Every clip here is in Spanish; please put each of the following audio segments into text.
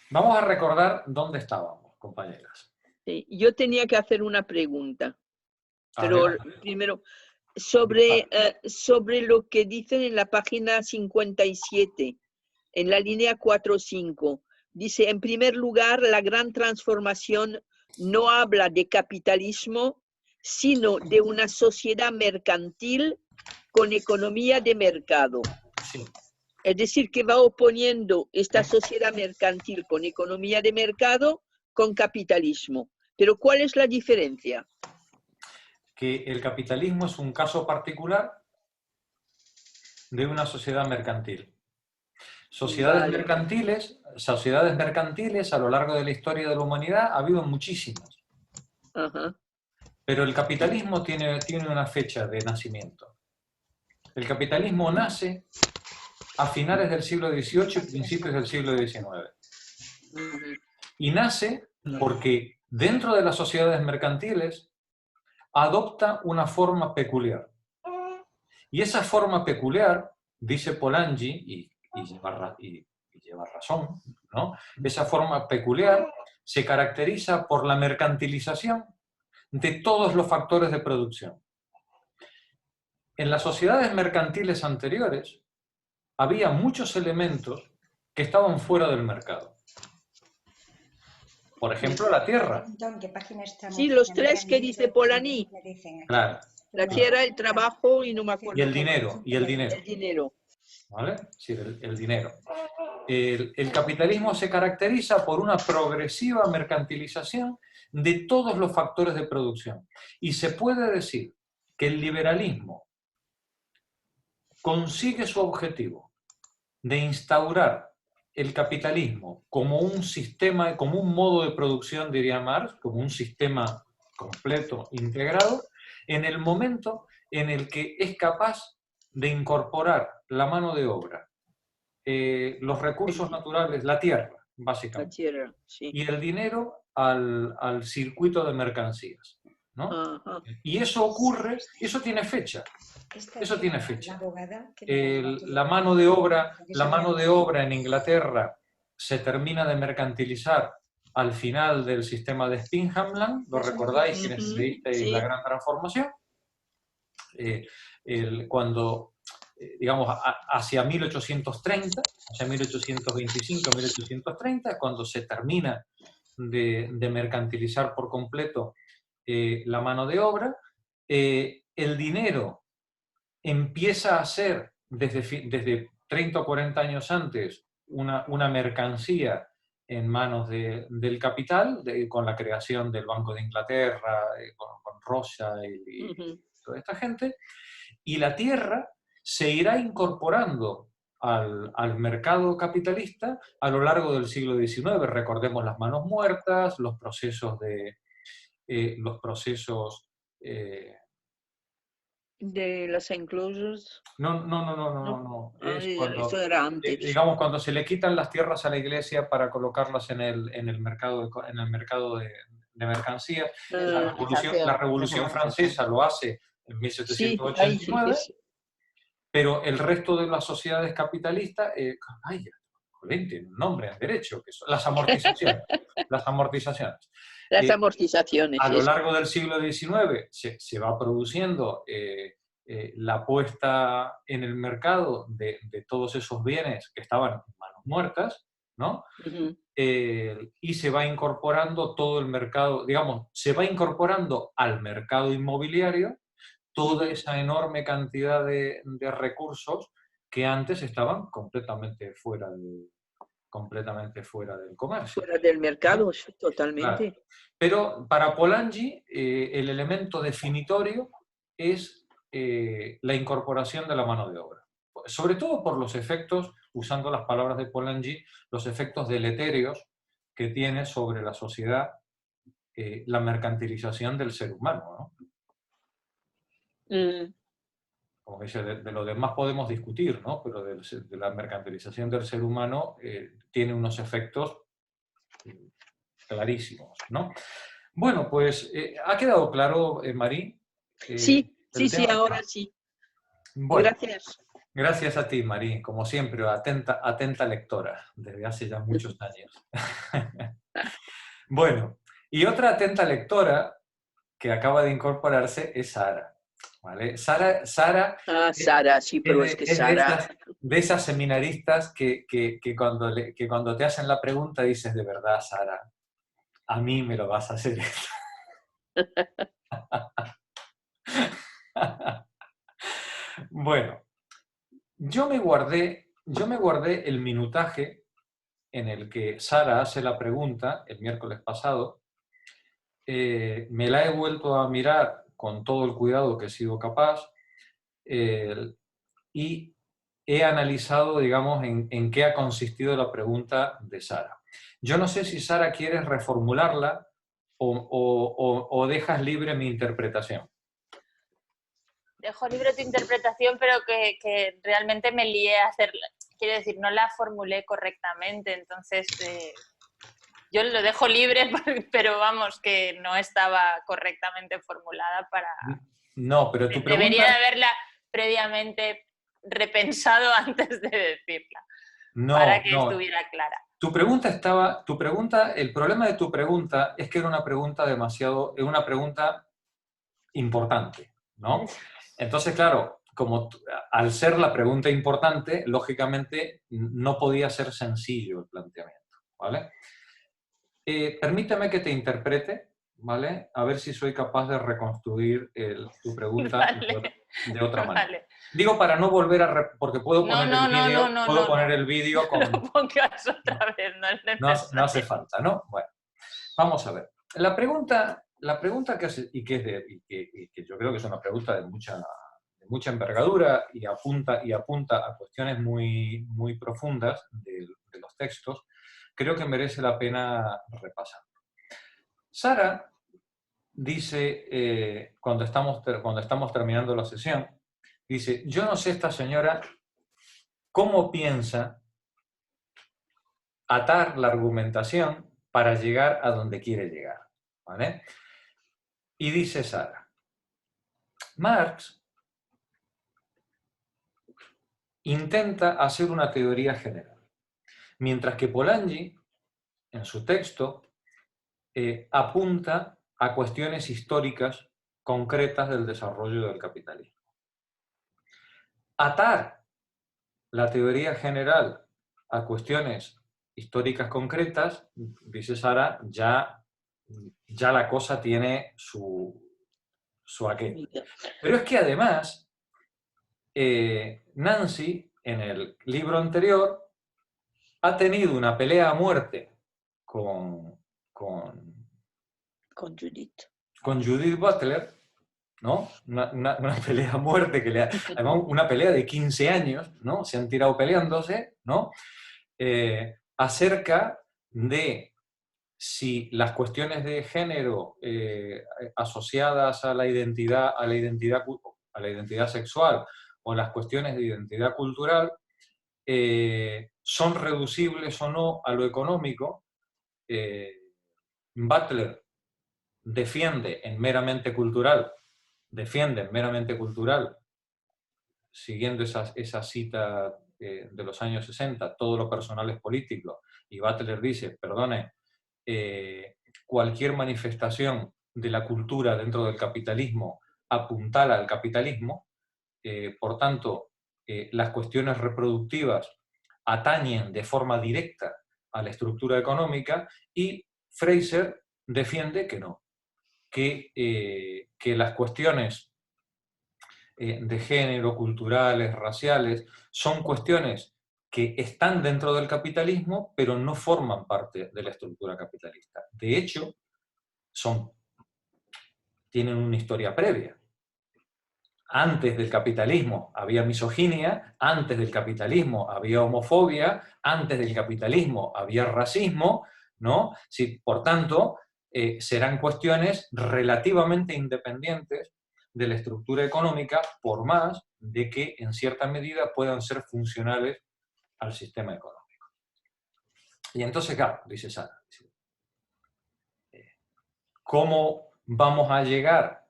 Vamos a recordar dónde estábamos, compañeras. Sí, yo tenía que hacer una pregunta, pero Adelante. primero, sobre lo que dicen en la página 57, en la línea 4.5. Dice, en primer lugar, la gran transformación no habla de capitalismo, sino de una sociedad mercantil con economía de mercado. Sí. Es decir, que va oponiendo esta sociedad mercantil con economía de mercado con capitalismo. Pero ¿cuál es la diferencia? Que el capitalismo es un caso particular de una sociedad mercantil. Vale. Sociedades mercantiles a lo largo de la historia de la humanidad ha habido muchísimas. Ajá. Pero el capitalismo tiene una fecha de nacimiento. El capitalismo nace a finales del siglo XVIII y principios del siglo XIX. Y nace porque dentro de las sociedades mercantiles adopta una forma peculiar. Y esa forma peculiar, dice Polanyi, y lleva razón, ¿no? Esa forma peculiar se caracteriza por la mercantilización de todos los factores de producción. En las sociedades mercantiles anteriores había muchos elementos que estaban fuera del mercado. Por ejemplo, la tierra. ¿En qué página estamos? Sí, los tres que dice Polanyi. Claro. La tierra, el trabajo y no me acuerdo. Y el dinero. El dinero. ¿Vale? Sí, el dinero. El capitalismo se caracteriza por una progresiva mercantilización de todos los factores de producción. Y se puede decir que el liberalismo consigue su objetivo de instaurar el capitalismo como un sistema, como un modo de producción, diría Marx, como un sistema completo, integrado, en el momento en el que es capaz de incorporar la mano de obra, los recursos naturales, la tierra, básicamente, La tierra, sí. y el dinero al circuito de mercancías, ¿no? Ajá. Y eso ocurre, eso tiene fecha. Eso tiene fecha. La mano de obra en Inglaterra se termina de mercantilizar al final del sistema de Spinhamland, ¿lo recordáis quienes leísteis Sí. La Gran Transformación? Cuando, digamos, hacia 1830, hacia 1825, 1830, es cuando se termina de mercantilizar por completo la mano de obra. El dinero empieza a ser, desde 30 o 40 años antes, una mercancía en manos del capital, con la creación del Banco de Inglaterra, con Rothschild y toda esta gente, y la tierra se irá incorporando al mercado capitalista a lo largo del siglo XIX. Recordemos las manos muertas, los procesos de las enclosures. No. Es cuando, eso era antes. digamos, cuando se le quitan las tierras a la iglesia para colocarlas en el mercado de mercancías. La Revolución Francesa lo hace en 1789, Sí. pero el resto de las sociedades capitalistas, tiene un nombre en derecho, que son las amortizaciones. Las amortizaciones. Las amortizaciones. A lo largo del siglo XIX se va produciendo la puesta en el mercado de todos esos bienes que estaban en manos muertas, ¿no? Y se va incorporando todo el mercado, digamos, se va incorporando al mercado inmobiliario toda esa enorme cantidad de recursos que antes estaban completamente fuera del comercio. Fuera del mercado, ¿no? Totalmente. Claro. Pero para Polanyi el elemento definitorio es la incorporación de la mano de obra. Sobre todo por los efectos, usando las palabras de Polanyi, los efectos deletéreos que tiene sobre la sociedad la mercantilización del ser humano, ¿no? Como dice, de lo demás podemos discutir, ¿no? Pero de la mercantilización del ser humano tiene unos efectos clarísimos, ¿no? Bueno, pues ¿ha quedado claro, Marí? Sí, el tema? ahora sí. Bueno, Gracias. Gracias a ti, Marí, como siempre, atenta, atenta lectora, desde hace ya muchos años. Bueno, y otra atenta lectora que acaba de incorporarse es Sara. ¿Vale? Sara Ah, es, Sara, sí, pero es que es Sara, de esas seminaristas que cuando te hacen la pregunta dices, de verdad, Sara, a mí me lo vas a hacer. Bueno, yo me guardé el minutaje en el que Sara hace la pregunta el miércoles pasado. Me la he vuelto a mirar con todo el cuidado que he sido capaz, eh, y he analizado, digamos, en qué ha consistido la pregunta de Sara. Yo no sé si Sara quieres reformularla o dejas libre mi interpretación. Dejo libre tu interpretación, pero que realmente me lié a hacerla. Quiero decir, no la formulé correctamente, entonces yo lo dejo libre, pero vamos, que no estaba correctamente formulada para... No, pero tu Debería de pregunta... haberla previamente repensado antes de decirla, para No, que no. estuviera clara. El problema de tu pregunta es que era una pregunta una pregunta importante, ¿no? Entonces, claro, al ser la pregunta importante, lógicamente no podía ser sencillo el planteamiento, ¿vale? Permíteme que te interprete, ¿vale? A ver si soy capaz de reconstruir tu pregunta Vale, de otra manera. vale. Digo para no volver porque puedo No, poner no, el no, no, vídeo, no, puedo no, poner no. el vídeo No con... lo pongas No, otra vez, no es no hace necesario. falta, ¿no? Bueno, vamos a ver. La pregunta que hace, y que yo creo que es una pregunta de mucha envergadura y apunta a cuestiones muy, muy profundas de los textos, creo que merece la pena repasar. Sara dice, cuando estamos terminando la sesión, dice, yo no sé esta señora cómo piensa atar la argumentación para llegar a donde quiere llegar, ¿vale? Y dice Sara, Marx intenta hacer una teoría general, mientras que Polanyi, en su texto, apunta a cuestiones históricas concretas del desarrollo del capitalismo. Atar la teoría general a cuestiones históricas concretas, dice Sara, ya la cosa tiene su aquel. Pero es que además, Nancy, en el libro anterior, ha tenido una pelea a muerte con, con, con Judith. con Judith Butler, ¿no? Una pelea a muerte, además una pelea de 15 años, ¿no? Se han tirado peleándose, ¿no? Acerca de si las cuestiones de género asociadas a la identidad sexual o las cuestiones de identidad cultural son reducibles o no a lo económico. Butler defiende en meramente cultural, siguiendo esa cita de los años 60, todo lo personal es político, y Butler dice, perdone, cualquier manifestación de la cultura dentro del capitalismo apuntala al capitalismo, por tanto, las cuestiones reproductivas atañen de forma directa a la estructura económica, y Fraser defiende que no, que las cuestiones de género, culturales, raciales, son cuestiones que están dentro del capitalismo, pero no forman parte de la estructura capitalista. De hecho, tienen una historia previa. Antes del capitalismo había misoginia, antes del capitalismo había homofobia, antes del capitalismo había racismo, ¿no? Sí, por tanto, serán cuestiones relativamente independientes de la estructura económica, por más de que en cierta medida puedan ser funcionales al sistema económico. Y entonces, claro, dice Sara, ¿cómo vamos a llegar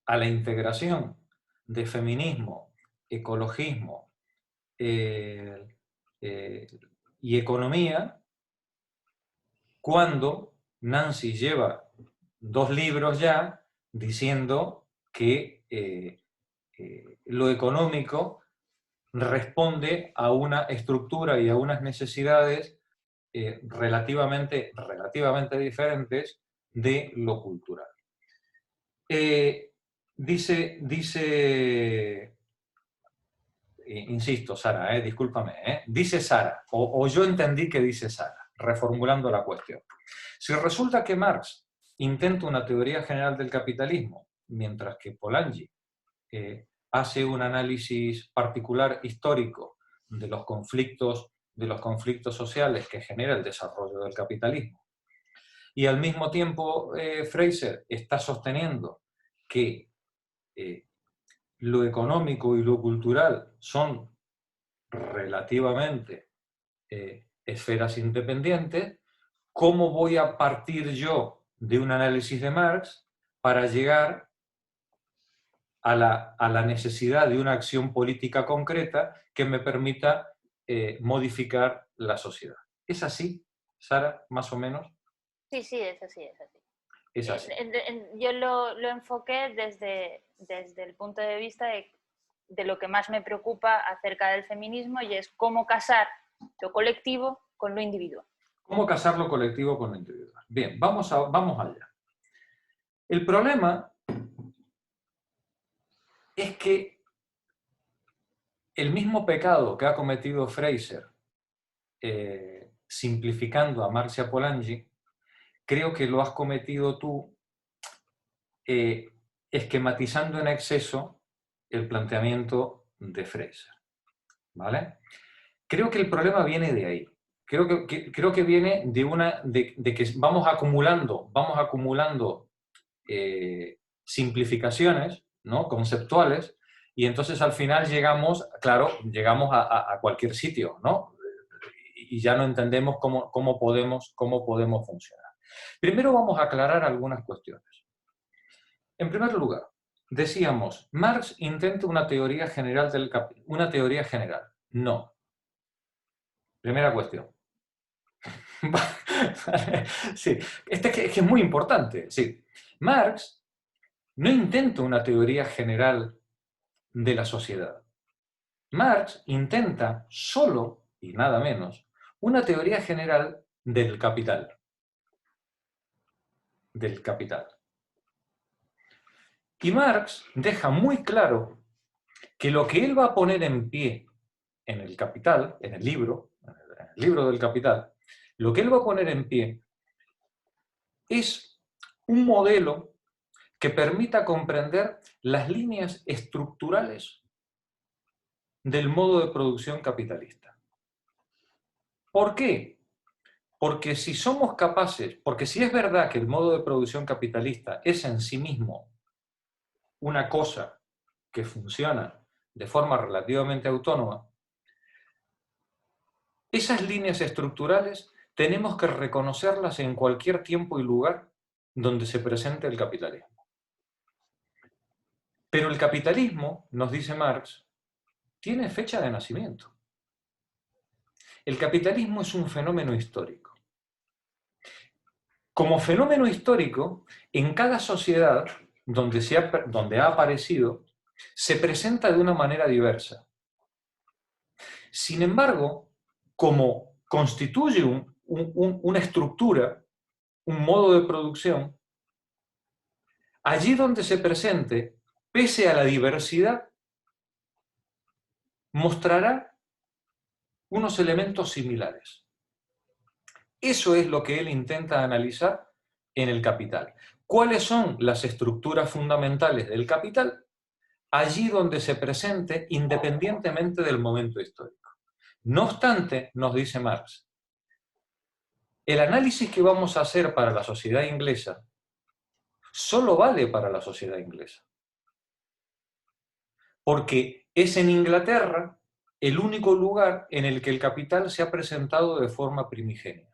a la integración de feminismo, ecologismo y economía, cuando Nancy lleva 2 libros ya diciendo que lo económico responde a una estructura y a unas necesidades relativamente diferentes de lo cultural. Insisto, Sara, discúlpame, dice Sara, o yo entendí que dice Sara, reformulando la cuestión. Si resulta que Marx intenta una teoría general del capitalismo, mientras que Polanyi hace un análisis particular histórico de los conflictos sociales que genera el desarrollo del capitalismo, y al mismo tiempo Fraser está sosteniendo que lo económico y lo cultural son relativamente esferas independientes, ¿cómo voy a partir yo de un análisis de Marx para llegar a la necesidad de una acción política concreta que me permita modificar la sociedad? ¿Es así, Sara, más o menos? Sí, sí, es así, es así. Es así. Yo lo enfoqué desde el punto de vista de lo que más me preocupa acerca del feminismo, y es cómo casar lo colectivo con lo individual. ¿Cómo casar lo colectivo con lo individual? Bien, vamos allá. El problema es que el mismo pecado que ha cometido Fraser, simplificando a Marx y a Polanyi, creo que lo has cometido tú esquematizando en exceso el planteamiento de Fraser. ¿Vale? Creo que el problema viene de ahí. Creo que viene de que vamos acumulando simplificaciones, ¿no?, conceptuales, y entonces al final llegamos a cualquier sitio, ¿no? Y ya no entendemos cómo podemos funcionar. Primero vamos a aclarar algunas cuestiones. En primer lugar, decíamos, Marx intenta una teoría general una teoría general. No. Primera cuestión. Sí, que es muy importante. Sí. Marx no intenta una teoría general de la sociedad. Marx intenta solo, y nada menos, una teoría general del capital. Del capital. Y Marx deja muy claro que lo que él va a poner en pie en el Capital, en el libro del Capital, lo que él va a poner en pie es un modelo que permita comprender las líneas estructurales del modo de producción capitalista. ¿Por qué? Porque si es verdad que el modo de producción capitalista es en sí mismo una cosa que funciona de forma relativamente autónoma, esas líneas estructurales tenemos que reconocerlas en cualquier tiempo y lugar donde se presente el capitalismo. Pero el capitalismo, nos dice Marx, tiene fecha de nacimiento. El capitalismo es un fenómeno histórico. Como fenómeno histórico, en cada sociedad donde ha aparecido, se presenta de una manera diversa. Sin embargo, como constituye una estructura, un modo de producción, allí donde se presente, pese a la diversidad, mostrará unos elementos similares. Eso es lo que él intenta analizar en el Capital. ¿Cuáles son las estructuras fundamentales del capital? Allí donde se presente, independientemente del momento histórico. No obstante, nos dice Marx, el análisis que vamos a hacer para la sociedad inglesa solo vale para la sociedad inglesa. Porque es en Inglaterra el único lugar en el que el capital se ha presentado de forma primigenia.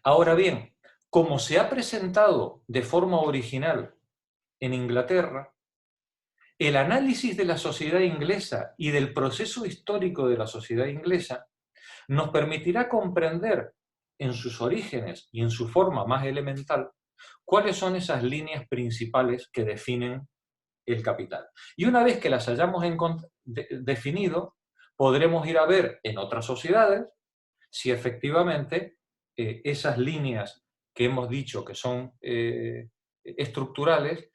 Ahora bien, como se ha presentado de forma original en Inglaterra, el análisis de la sociedad inglesa y del proceso histórico de la sociedad inglesa nos permitirá comprender en sus orígenes y en su forma más elemental cuáles son esas líneas principales que definen el capital. Y una vez que las hayamos definido, podremos ir a ver en otras sociedades si efectivamente esas líneas que hemos dicho que son estructurales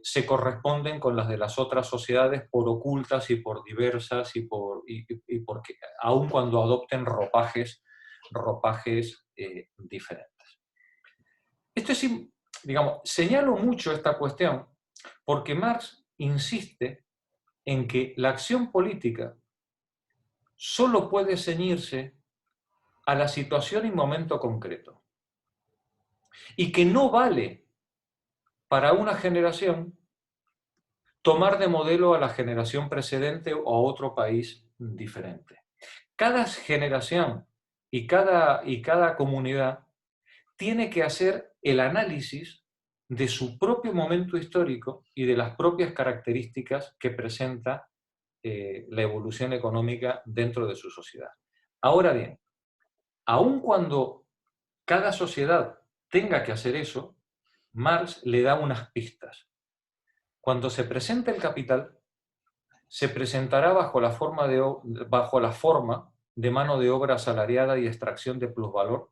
se corresponden con las de las otras sociedades por ocultas y por diversas y porque aun cuando adopten ropajes diferentes. Esto es, digamos, señalo mucho esta cuestión porque Marx insiste en que la acción política solo puede ceñirse a la situación y momento concreto, y que no vale para una generación tomar de modelo a la generación precedente o a otro país diferente. Cada generación y cada comunidad tiene que hacer el análisis de su propio momento histórico y de las propias características que presenta la evolución económica dentro de su sociedad. Ahora bien, aun cuando cada sociedad tenga que hacer eso, Marx le da unas pistas. Cuando se presente el capital, se presentará bajo la forma de mano de obra asalariada y extracción de plusvalor,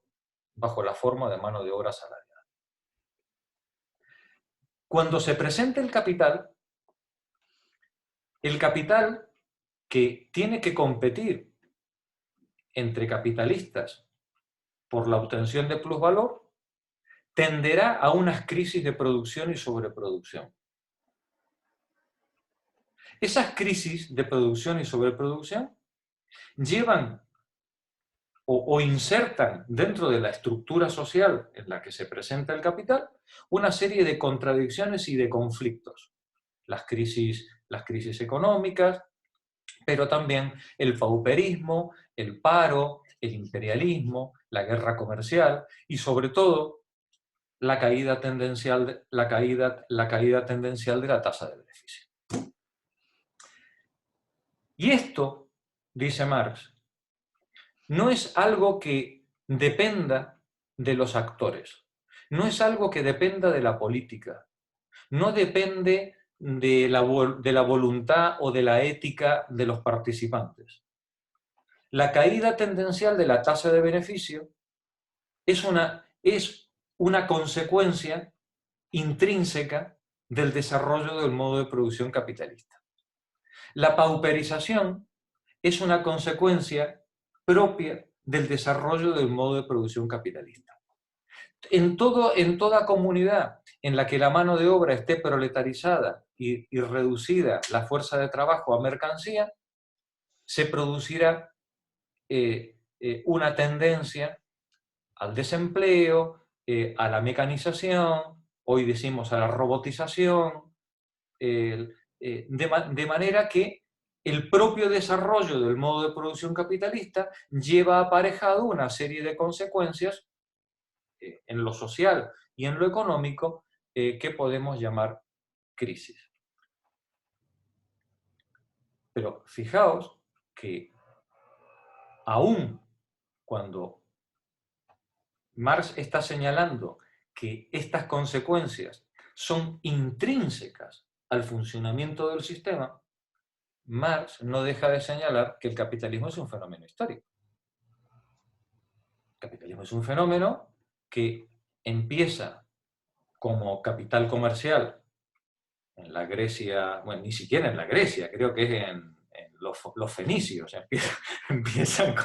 bajo la forma de mano de obra asalariada. Cuando se presente el capital que tiene que competir entre capitalistas por la obtención de plusvalor, tenderá a unas crisis de producción y sobreproducción. Esas crisis de producción y sobreproducción llevan o insertan dentro de la estructura social en la que se presenta el capital una serie de contradicciones y de conflictos. Las crisis económicas, pero también el pauperismo, el paro, el imperialismo, la guerra comercial y sobre todo la caída tendencial de la tasa de beneficio. Y esto, dice Marx, no es algo que dependa de los actores, no es algo que dependa de la política, no depende de la voluntad o de la ética de los participantes. La caída tendencial de la tasa de beneficio es una consecuencia intrínseca del desarrollo del modo de producción capitalista. La pauperización es una consecuencia propia del desarrollo del modo de producción capitalista. En toda comunidad en la que la mano de obra esté proletarizada y reducida la fuerza de trabajo a mercancía, se producirá una tendencia al desempleo, a la mecanización, hoy decimos a la robotización, de manera que el propio desarrollo del modo de producción capitalista lleva aparejado una serie de consecuencias en lo social y en lo económico que podemos llamar crisis. Pero fijaos que aún cuando Marx está señalando que estas consecuencias son intrínsecas al funcionamiento del sistema, Marx no deja de señalar que el capitalismo es un fenómeno histórico. El capitalismo es un fenómeno que empieza como capital comercial en la Grecia, bueno, ni siquiera en la Grecia, creo que es en los fenicios, empiezan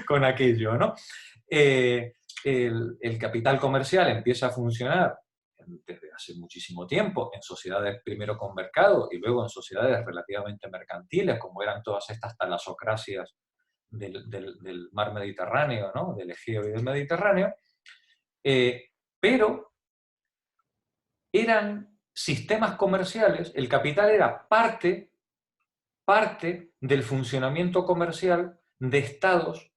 con aquello, ¿no? El capital comercial empieza a funcionar desde hace muchísimo tiempo en sociedades primero con mercado y luego en sociedades relativamente mercantiles, como eran todas estas talasocracias del mar Mediterráneo, ¿no? Del Egeo y del Mediterráneo, pero eran sistemas comerciales, el capital era parte del funcionamiento comercial de estados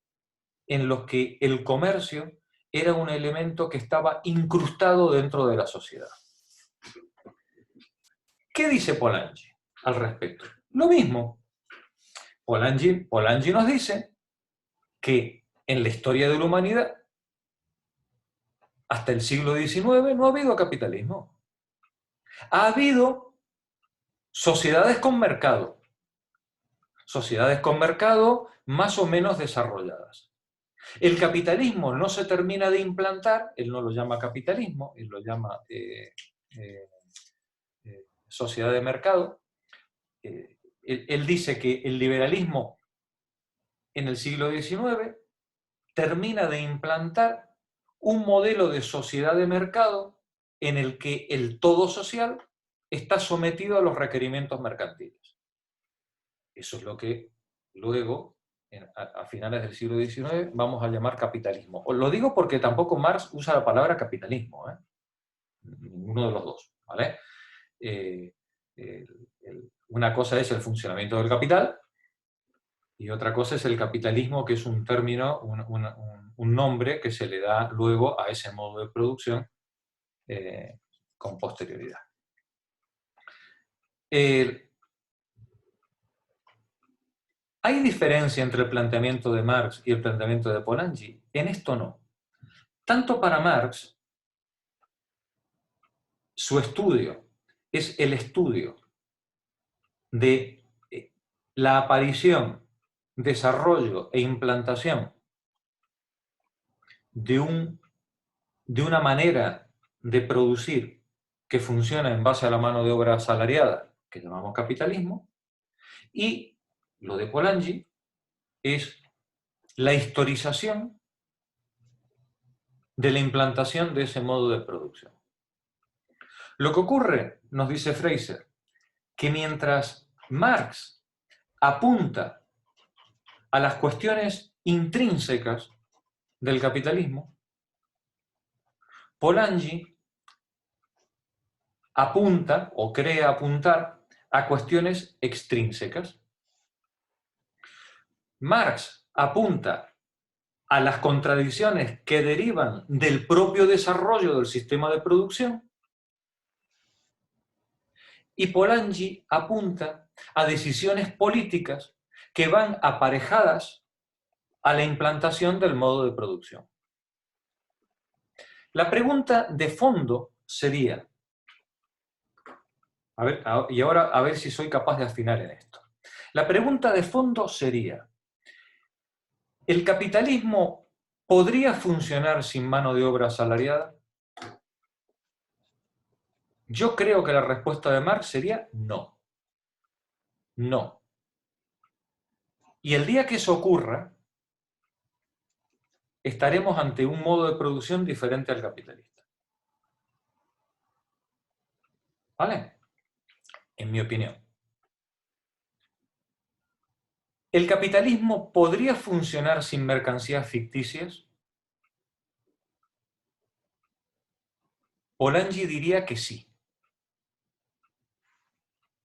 en los que el comercio era un elemento que estaba incrustado dentro de la sociedad. ¿Qué dice Polanyi? al respecto. Lo mismo, Polanyi nos dice que en la historia de la humanidad, hasta el siglo XIX, no ha habido capitalismo. Ha habido sociedades con mercado más o menos desarrolladas. El capitalismo no se termina de implantar, él no lo llama capitalismo, él lo llama sociedad de mercado. Él dice que el liberalismo en el siglo XIX termina de implantar un modelo de sociedad de mercado en el que el todo social está sometido a los requerimientos mercantiles. Eso es lo que luego, a finales del siglo XIX, vamos a llamar capitalismo. Os lo digo porque tampoco Marx usa la palabra capitalismo, ninguno de los dos, ¿vale? Una cosa es el funcionamiento del capital y otra cosa es el capitalismo, que es un término, un nombre que se le da luego a ese modo de producción con posterioridad. ¿Hay diferencia entre el planteamiento de Marx y el planteamiento de Polanyi? En esto no. Tanto para Marx, su estudio es el estudio de la aparición, desarrollo e implantación de una manera de producir que funciona en base a la mano de obra asalariada, que llamamos capitalismo, y lo de Polanyi es la historización de la implantación de ese modo de producción. Lo que ocurre, nos dice Fraser, que mientras Marx apunta a las cuestiones intrínsecas del capitalismo, Polanyi apunta o cree apuntar a cuestiones extrínsecas. Marx apunta a las contradicciones que derivan del propio desarrollo del sistema de producción y Polanyi apunta a decisiones políticas que van aparejadas a la implantación del modo de producción. La pregunta de fondo sería, y ahora a ver si soy capaz de afinar en esto. La pregunta de fondo sería, ¿el capitalismo podría funcionar sin mano de obra asalariada? Yo creo que la respuesta de Marx sería no. No. Y el día que eso ocurra, estaremos ante un modo de producción diferente al capitalista. ¿Vale? En mi opinión. ¿El capitalismo podría funcionar sin mercancías ficticias? Polanyi diría que sí.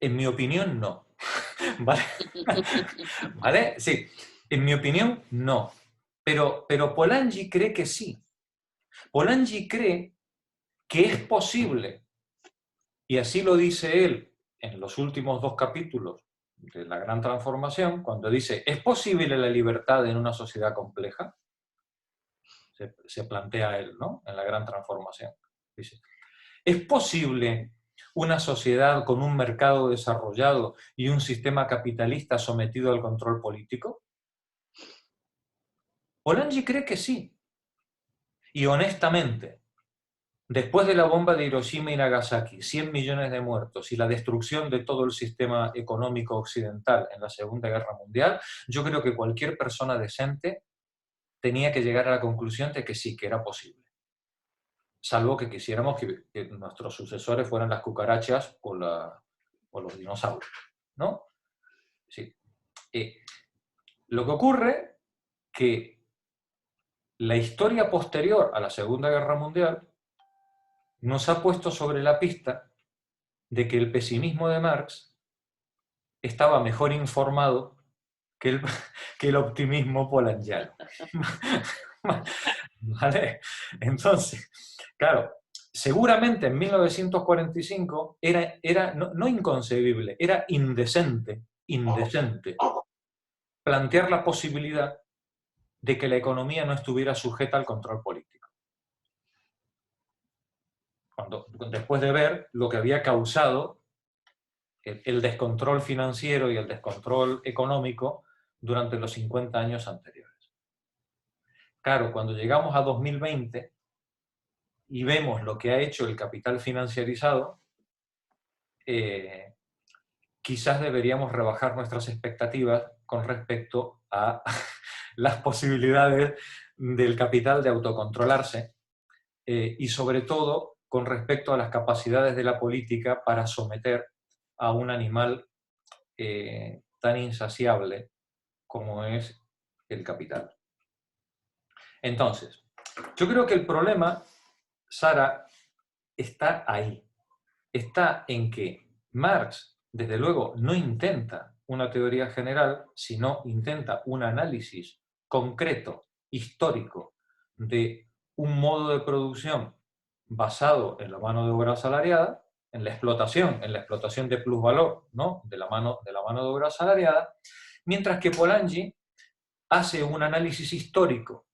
En mi opinión, no. ¿Vale? ¿Vale? Sí. En mi opinión, no. Pero Polanyi cree que sí. Polanyi cree que es posible, y así lo dice él en los últimos 2 capítulos de La Gran Transformación, cuando dice, ¿es posible la libertad en una sociedad compleja? Se plantea él, ¿no? En La Gran Transformación. Dice, ¿es posible una sociedad con un mercado desarrollado y un sistema capitalista sometido al control político? Polanyi cree que sí. Y honestamente, después de la bomba de Hiroshima y Nagasaki, 100 millones de muertos y la destrucción de todo el sistema económico occidental en la Segunda Guerra Mundial, yo creo que cualquier persona decente tenía que llegar a la conclusión de que sí, que era posible. Salvo que quisiéramos que nuestros sucesores fueran las cucarachas o los dinosaurios, ¿no? Sí. Lo que ocurre que la historia posterior a la Segunda Guerra Mundial nos ha puesto sobre la pista de que el pesimismo de Marx estaba mejor informado que el optimismo polanyiano. ¿Vale? Entonces, claro, seguramente en 1945 era no inconcebible, era indecente plantear la posibilidad de que la economía no estuviera sujeta al control político. Después de ver lo que había causado el descontrol financiero y el descontrol económico durante los 50 años anteriores. Claro, cuando llegamos a 2020 y vemos lo que ha hecho el capital financiarizado, quizás deberíamos rebajar nuestras expectativas con respecto a las posibilidades del capital de autocontrolarse y sobre todo con respecto a las capacidades de la política para someter a un animal tan insaciable como es el capital. Entonces, yo creo que el problema, Sara, está ahí. Está en que Marx, desde luego, no intenta una teoría general, sino intenta un análisis concreto, histórico, de un modo de producción basado en la mano de obra asalariada, en la explotación de plusvalor, ¿no? de la mano de obra asalariada, mientras que Polanyi hace un análisis histórico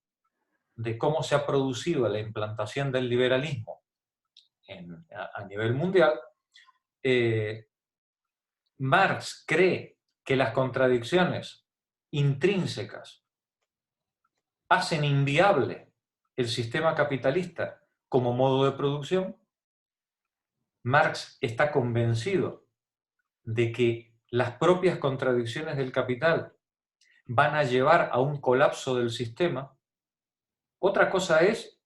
de cómo se ha producido la implantación del liberalismo a nivel mundial. Marx cree que las contradicciones intrínsecas hacen inviable el sistema capitalista como modo de producción. Marx está convencido de que las propias contradicciones del capital van a llevar a un colapso del sistema. Otra cosa es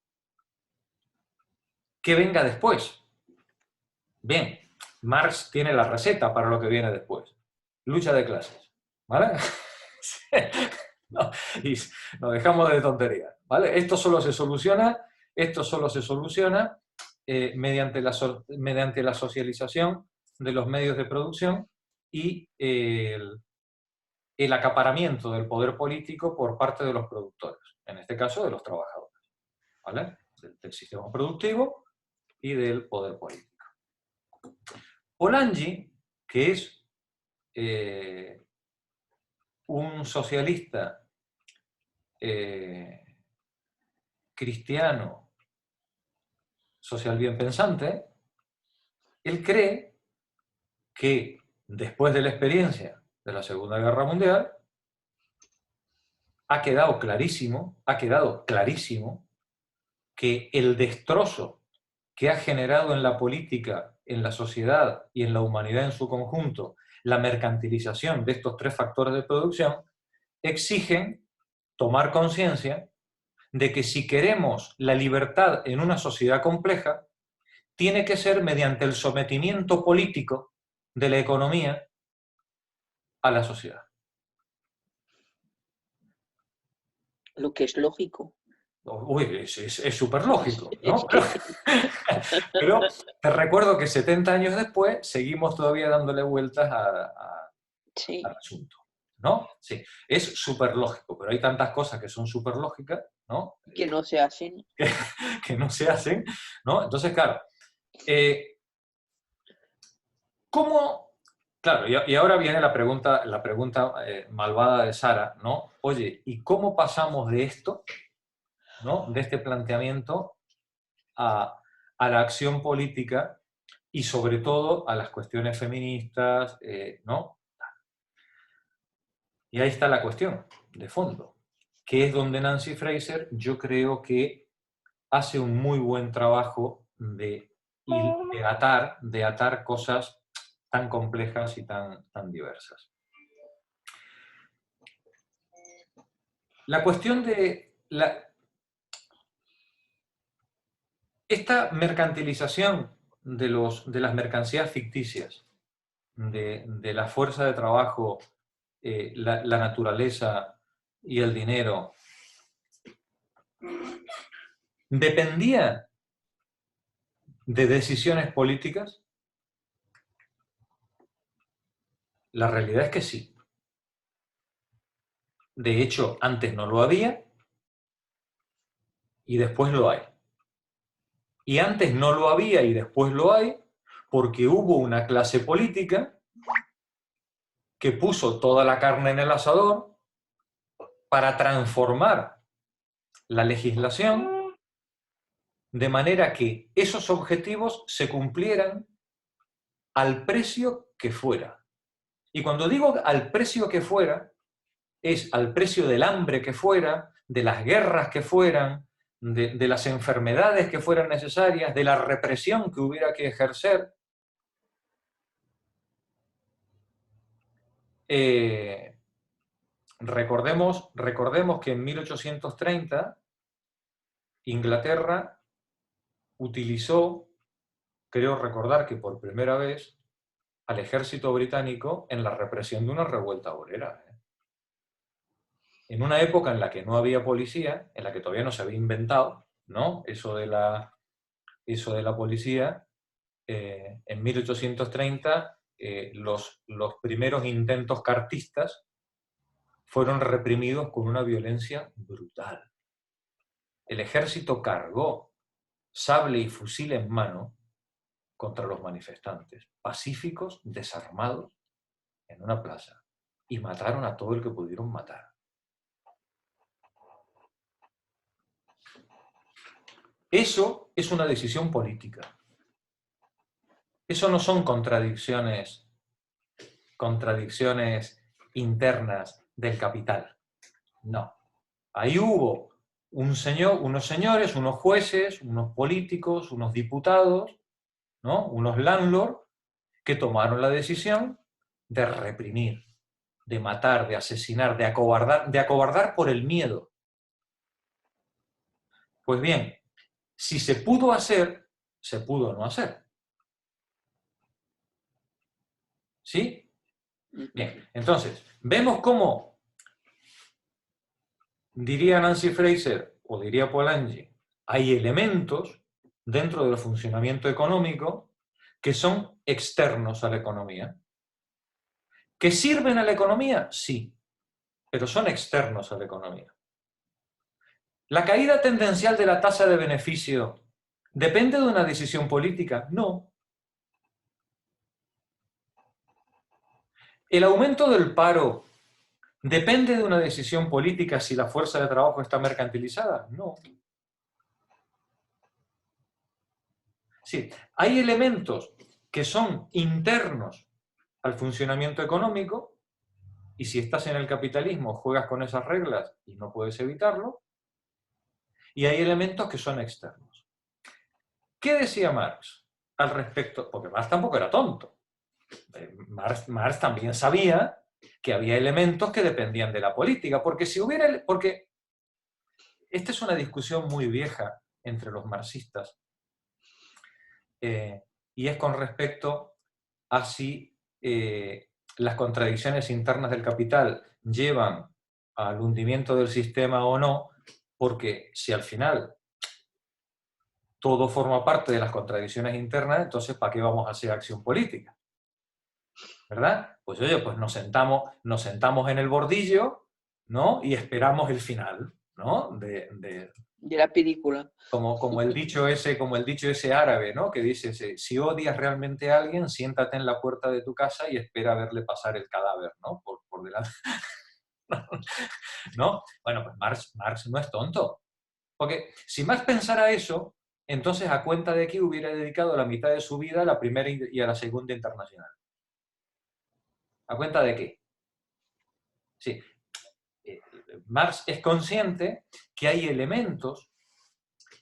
que venga después. Bien, Marx tiene la receta para lo que viene después. Lucha de clases, ¿vale? No, y nos dejamos de tonterías, ¿vale? Esto solo se soluciona mediante la socialización de los medios de producción y el acaparamiento del poder político por parte de los productores, en este caso de los trabajadores, ¿vale? Del sistema productivo y del poder político. Polanyi, que es un socialista cristiano, social bien pensante, él cree que después de la experiencia de la Segunda Guerra Mundial ha quedado clarísimo que el destrozo que ha generado en la política, en la sociedad y en la humanidad en su conjunto la mercantilización de estos tres factores de producción, exigen tomar conciencia de que si queremos la libertad en una sociedad compleja, tiene que ser mediante el sometimiento político de la economía a la sociedad. Lo que es lógico. Uy, es súper lógico, ¿no? Pero te recuerdo que 70 años después seguimos todavía dándole vueltas al asunto, ¿no? Sí, es súper lógico, pero hay tantas cosas que son súper lógicas, ¿no? Que no se hacen. Que no se hacen, ¿no? Entonces, claro, ¿cómo? Claro, y ahora viene la pregunta malvada de Sara, ¿no? Oye, ¿y cómo pasamos de esto, ¿no? De este planteamiento a la acción política y sobre todo a las cuestiones feministas, ¿no? Y ahí está la cuestión de fondo, que es donde Nancy Fraser yo creo que hace un muy buen trabajo de atar cosas tan complejas y tan diversas. La cuestión de esta mercantilización de las mercancías ficticias, de la fuerza de trabajo, la naturaleza y el dinero, ¿dependía de decisiones políticas? La realidad es que sí. De hecho, antes no lo había y después lo hay. Y antes no lo había y después lo hay, porque hubo una clase política que puso toda la carne en el asador para transformar la legislación de manera que esos objetivos se cumplieran al precio que fuera. Y cuando digo al precio que fuera, es al precio del hambre que fuera, de las guerras que fueran, de las enfermedades que fueran necesarias, de la represión que hubiera que ejercer. Recordemos que en 1830 Inglaterra utilizó, creo recordar que por primera vez, al ejército británico en la represión de una revuelta obrera. En una época en la que no había policía, en la que todavía no se había inventado, ¿no?, eso de la policía, en 1830 los primeros intentos cartistas fueron reprimidos con una violencia brutal. El ejército cargó sable y fusil en mano contra los manifestantes, pacíficos, desarmados, en una plaza, y mataron a todo el que pudieron matar. Eso es una decisión política. Eso no son contradicciones internas del capital. No. Ahí hubo unos señores, unos jueces, unos políticos, unos diputados, ¿no?, unos landlords, que tomaron la decisión de reprimir, de matar, de asesinar, de acobardar por el miedo. Pues bien, si se pudo hacer, se pudo no hacer. ¿Sí? Bien, entonces, vemos cómo, diría Nancy Fraser o diría Polanyi, hay elementos dentro del funcionamiento económico que son externos a la economía. ¿Que sirven a la economía? Sí, pero son externos a la economía. ¿La caída tendencial de la tasa de beneficio depende de una decisión política? No. ¿El aumento del paro depende de una decisión política si la fuerza de trabajo está mercantilizada? No. Sí, hay elementos que son internos al funcionamiento económico, y si estás en el capitalismo juegas con esas reglas y no puedes evitarlo, y hay elementos que son externos. ¿Qué decía Marx al respecto? Porque Marx tampoco era tonto. Marx también sabía que había elementos que dependían de la política, porque esta es una discusión muy vieja entre los marxistas, y es con respecto a si las contradicciones internas del capital llevan al hundimiento del sistema o no, porque si al final todo forma parte de las contradicciones internas, entonces ¿para qué vamos a hacer acción política? ¿Verdad? Pues oye, pues nos sentamos en el bordillo, ¿no?, y esperamos el final, ¿no?, de la película. Como el dicho ese árabe, ¿no?, que dice, si odias realmente a alguien, siéntate en la puerta de tu casa y espera a verle pasar el cadáver, ¿no?, por delante. ¿No? Bueno, pues Marx no es tonto. Porque si Marx pensara eso, entonces a cuenta de qué hubiera dedicado la mitad de su vida a la Primera y a la Segunda Internacional. ¿A cuenta de qué? Sí. Marx es consciente que hay elementos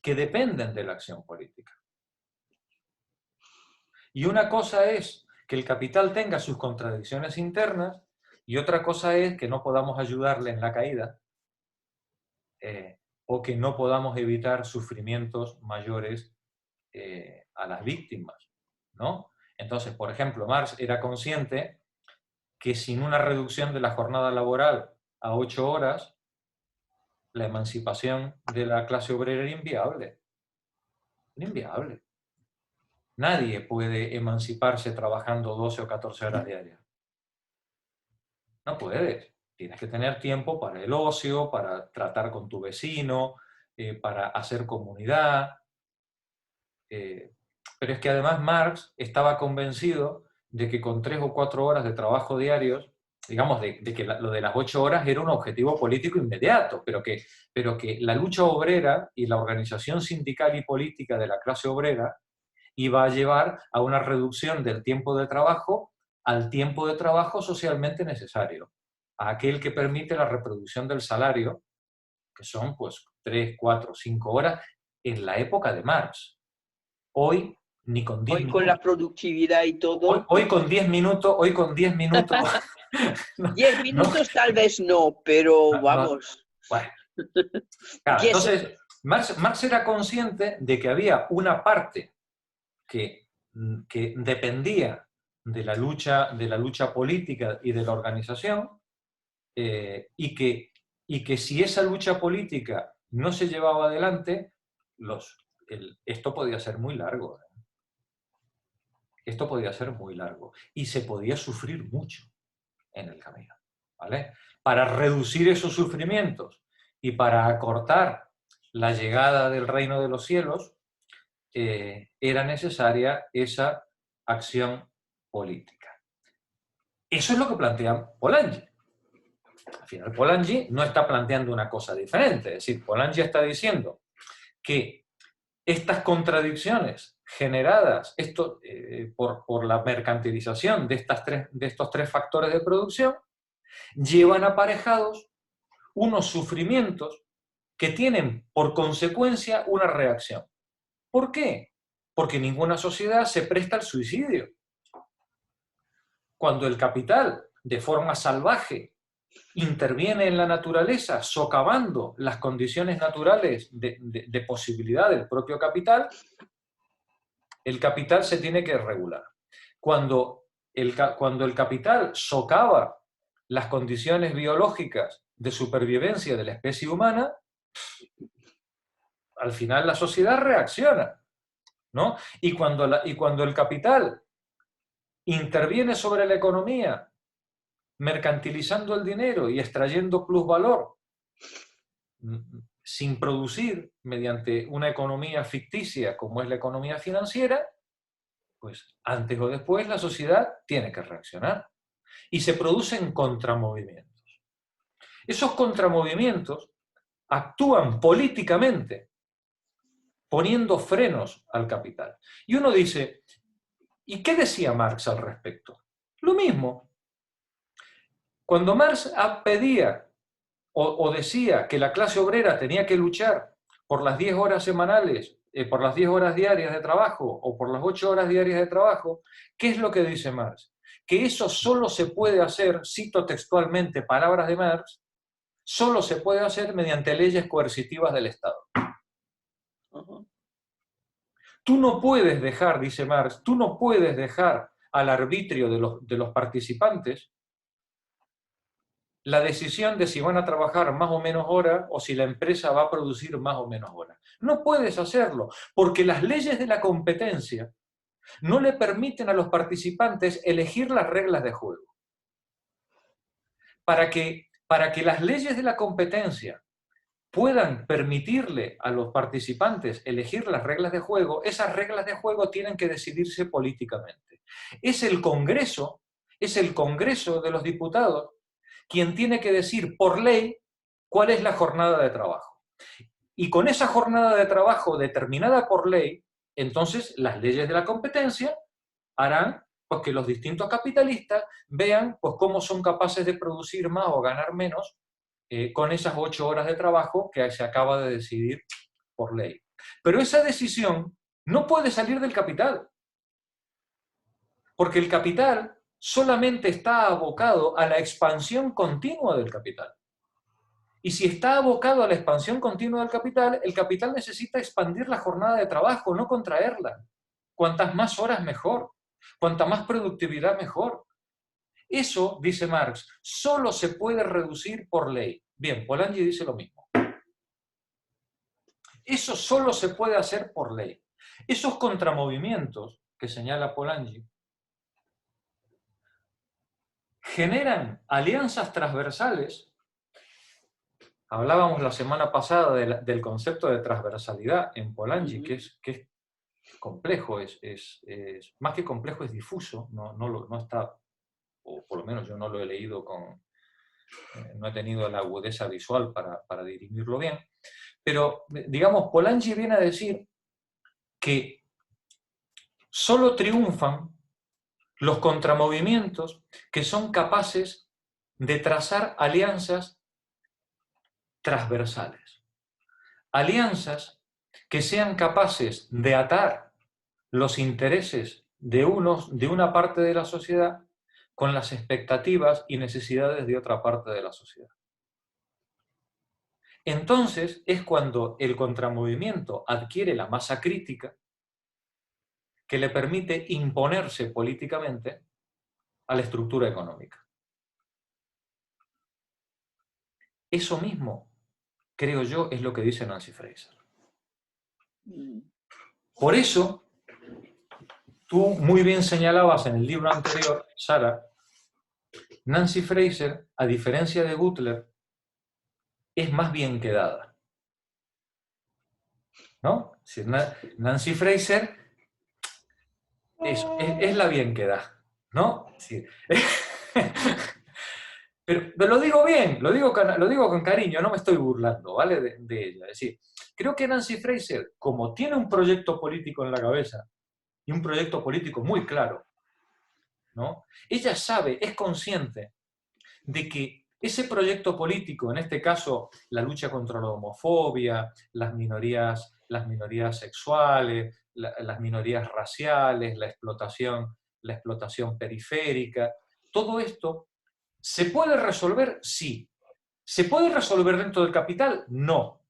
que dependen de la acción política. Y una cosa es que el capital tenga sus contradicciones internas, y otra cosa es que no podamos ayudarle en la caída, o que no podamos evitar sufrimientos mayores a las víctimas, ¿no? Entonces, por ejemplo, Marx era consciente que sin una reducción de la jornada laboral a 8 horas, la emancipación de la clase obrera era inviable. Era inviable. Nadie puede emanciparse trabajando 12 o 14 horas diarias. No puedes. Tienes que tener tiempo para el ocio, para tratar con tu vecino, para hacer comunidad. pero es que además Marx estaba convencido de que con 3 o 4 horas de trabajo diarios, digamos, de que lo de las 8 horas era un objetivo político inmediato, pero que la lucha obrera y la organización sindical y política de la clase obrera iba a llevar a una reducción del tiempo de trabajo al tiempo de trabajo socialmente necesario, a aquel que permite la reproducción del salario, que son pues 3, 4, 5 horas, en la época de Marx. Hoy, ni con 10 Hoy minutos. con la productividad y todo. Hoy con 10 minutos, no, 10 minutos tal vez no, pero no, vamos. bueno. Claro, 10. entonces, Marx era consciente de que había una parte que dependía de la lucha política y de la organización, y que si esa lucha política no se llevaba adelante, esto podía ser muy largo. Esto podía ser muy largo y se podía sufrir mucho en el camino, ¿vale? Para reducir esos sufrimientos y para acortar la llegada del reino de los cielos, era necesaria esa acción política. Eso es lo que plantea Polanyi. Al final, Polanyi no está planteando una cosa diferente. Es decir, Polanyi está diciendo que estas contradicciones generadas por la mercantilización de estos tres factores de producción llevan aparejados unos sufrimientos que tienen por consecuencia una reacción. ¿Por qué? Porque ninguna sociedad se presta al suicidio. Cuando el capital, de forma salvaje, interviene en la naturaleza, socavando las condiciones naturales de posibilidad del propio capital, el capital se tiene que regular. Cuando el capital socava las condiciones biológicas de supervivencia de la especie humana, al final la sociedad reacciona, ¿no? Y cuando el capital interviene sobre la economía, mercantilizando el dinero y extrayendo plusvalor, sin producir, mediante una economía ficticia como es la economía financiera, pues antes o después la sociedad tiene que reaccionar. Y se producen contramovimientos. Esos contramovimientos actúan políticamente, poniendo frenos al capital. Y uno dice, ¿y qué decía Marx al respecto? Lo mismo. Cuando Marx pedía o decía que la clase obrera tenía que luchar por las 10 horas semanales, por las 10 horas diarias de trabajo o por las 8 horas diarias de trabajo, ¿qué es lo que dice Marx? Que eso solo se puede hacer, cito textualmente palabras de Marx, solo se puede hacer mediante leyes coercitivas del Estado. Tú no puedes dejar, dice Marx, tú no puedes dejar al arbitrio de los participantes la decisión de si van a trabajar más o menos horas o si la empresa va a producir más o menos horas. No puedes hacerlo, porque las leyes de la competencia no le permiten a los participantes elegir las reglas de juego. Para que las leyes de la competencia puedan permitirle a los participantes elegir las reglas de juego, esas reglas de juego tienen que decidirse políticamente. Es el Congreso de los Diputados quien tiene que decir por ley cuál es la jornada de trabajo. Y con esa jornada de trabajo determinada por ley, entonces las leyes de la competencia harán pues, que los distintos capitalistas vean pues, cómo son capaces de producir más o ganar menos con esas 8 horas de trabajo que se acaba de decidir por ley. Pero esa decisión no puede salir del capital, porque el capital solamente está abocado a la expansión continua del capital. Y si está abocado a la expansión continua del capital, el capital necesita expandir la jornada de trabajo, no contraerla. Cuantas más horas mejor, cuanta más productividad mejor. Eso, dice Marx, solo se puede reducir por ley. Bien, Polanyi dice lo mismo. Eso solo se puede hacer por ley. Esos contramovimientos que señala Polanyi generan alianzas transversales. Hablábamos la semana pasada del concepto de transversalidad en Polanyi, que es complejo, más que complejo, es difuso, no está, o por lo menos yo no lo he leído no he tenido la agudeza visual para dirimirlo bien, pero digamos, Polanyi viene a decir que solo triunfan los contramovimientos que son capaces de trazar alianzas transversales. Alianzas que sean capaces de atar los intereses de una parte de la sociedad con las expectativas y necesidades de otra parte de la sociedad. Entonces es cuando el contramovimiento adquiere la masa crítica que le permite imponerse políticamente a la estructura económica. Eso mismo, creo yo, es lo que dice Nancy Fraser. Por eso, tú muy bien señalabas en el libro anterior, Sara, Nancy Fraser, a diferencia de Butler, es más bien quedada. ¿No? Nancy Fraser es la bien quedada, ¿no? Sí. Pero lo digo bien, lo digo con cariño, no me estoy burlando, ¿vale? De ella. Es decir, creo que Nancy Fraser, como tiene un proyecto político en la cabeza, y un proyecto político muy claro, ¿no? Ella sabe, es consciente de que ese proyecto político, en este caso la lucha contra la homofobia, las minorías sexuales, las minorías raciales, la explotación periférica, todo esto, ¿se puede resolver? Sí. ¿Se puede resolver dentro del capital? No.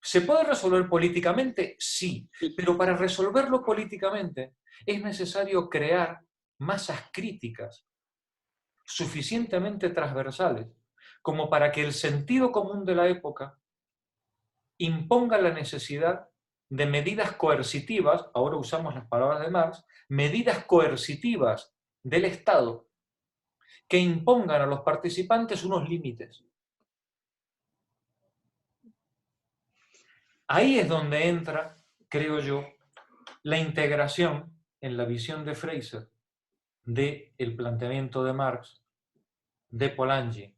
¿Se puede resolver políticamente? Sí. Pero para resolverlo políticamente es necesario crear masas críticas suficientemente transversales como para que el sentido común de la época imponga la necesidad de medidas coercitivas, ahora usamos las palabras de Marx, medidas coercitivas del Estado que impongan a los participantes unos límites. Ahí es donde entra, creo yo, la integración en la visión de Fraser del planteamiento de Marx, de Polanyi,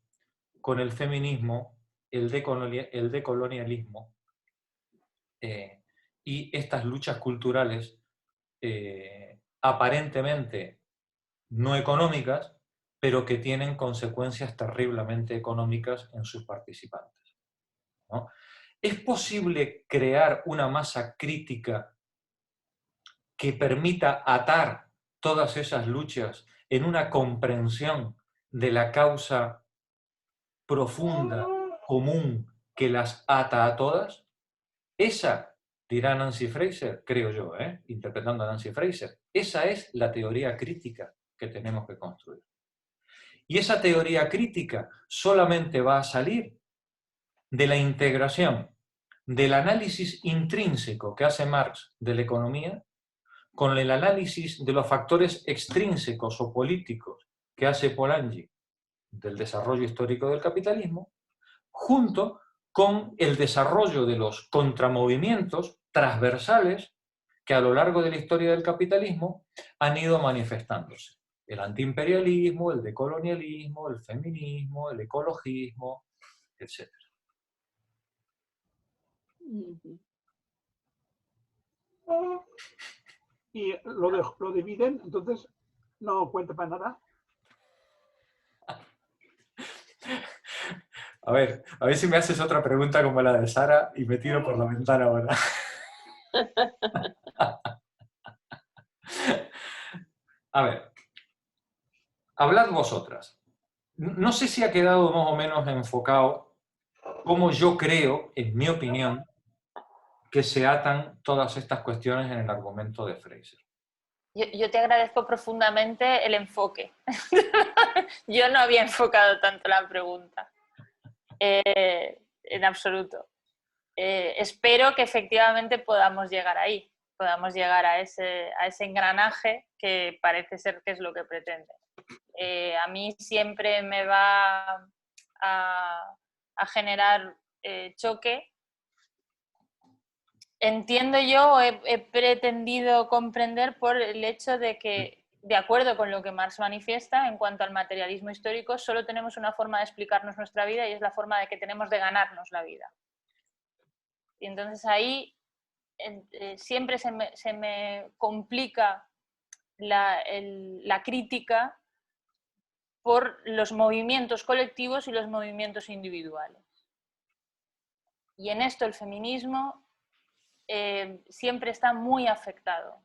con el feminismo, el decolonialismo y estas luchas culturales aparentemente no económicas, pero que tienen consecuencias terriblemente económicas en sus participantes, ¿no? ¿Es posible crear una masa crítica que permita atar todas esas luchas en una comprensión de la causa profunda, común, que las ata a todas? Esa, dirá Nancy Fraser, creo yo, interpretando a Nancy Fraser, esa es la teoría crítica que tenemos que construir. Y esa teoría crítica solamente va a salir de la integración del análisis intrínseco que hace Marx de la economía con el análisis de los factores extrínsecos o políticos que hace Polanyi del desarrollo histórico del capitalismo, junto con el desarrollo de los contramovimientos transversales que a lo largo de la historia del capitalismo han ido manifestándose. El antiimperialismo, el decolonialismo, el feminismo, el ecologismo, etc. Y lo dividen, entonces no cuenta para nada. A ver si me haces otra pregunta como la de Sara y me tiro por la ventana ahora. A ver, hablad vosotras. No sé si ha quedado más o menos enfocado cómo yo creo, en mi opinión, que se atan todas estas cuestiones en el argumento de Fraser. Yo te agradezco profundamente el enfoque. Yo no había enfocado tanto la pregunta. En absoluto. Espero que efectivamente podamos llegar ahí, podamos llegar a ese engranaje que parece ser que es lo que pretende. A mí siempre me va a generar choque entiendo yo, he pretendido comprender por el hecho de que, de acuerdo con lo que Marx manifiesta en cuanto al materialismo histórico, solo tenemos una forma de explicarnos nuestra vida y es la forma de que tenemos de ganarnos la vida. Y entonces ahí siempre se me complica la crítica por los movimientos colectivos y los movimientos individuales. Y en esto el feminismo siempre está muy afectado.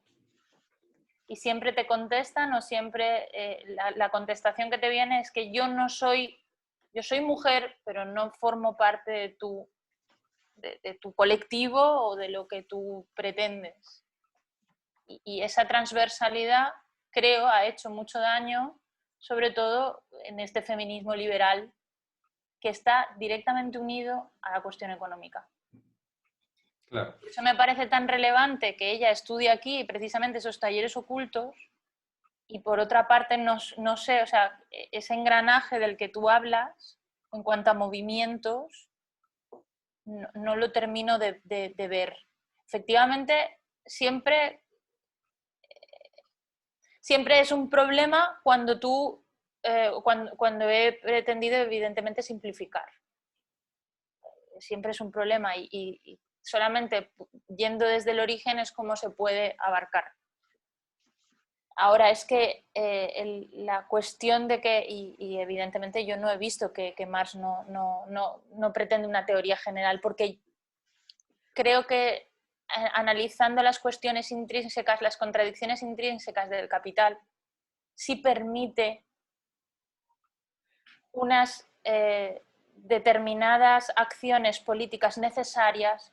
Y siempre te contestan o siempre la contestación que te viene es que yo soy mujer, pero no formo parte de tu colectivo o de lo que tú pretendes. Y esa transversalidad, creo, ha hecho mucho daño, sobre todo en este feminismo liberal que está directamente unido a la cuestión económica. Claro. Eso me parece tan relevante que ella estudie aquí precisamente esos talleres ocultos y por otra parte no sé, o sea, ese engranaje del que tú hablas en cuanto a movimientos no lo termino de ver. Efectivamente, siempre es un problema cuando cuando he pretendido evidentemente simplificar. Siempre es un problema y solamente yendo desde el origen es como se puede abarcar. Ahora es que la cuestión de que, y evidentemente yo no he visto que Marx no pretende una teoría general, porque creo que analizando las cuestiones intrínsecas, las contradicciones intrínsecas del capital, sí permite unas determinadas acciones políticas necesarias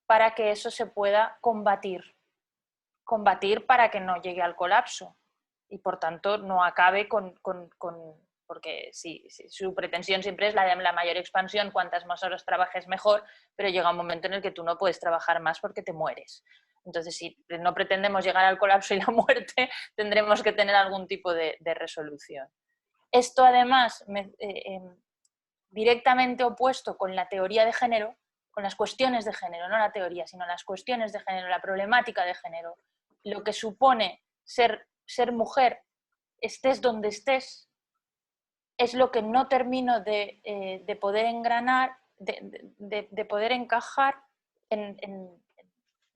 para que eso se pueda combatir para que no llegue al colapso y por tanto no acabe porque sí, su pretensión siempre es la de la mayor expansión, cuantas más horas trabajes mejor, pero llega un momento en el que tú no puedes trabajar más porque te mueres. Entonces, si no pretendemos llegar al colapso y la muerte, tendremos que tener algún tipo de resolución. Esto además, directamente opuesto con la teoría de género, con las cuestiones de género, no la teoría, sino las cuestiones de género, la problemática de género, lo que supone ser mujer, estés donde estés, es lo que no termino de poder engranar, de poder encajar en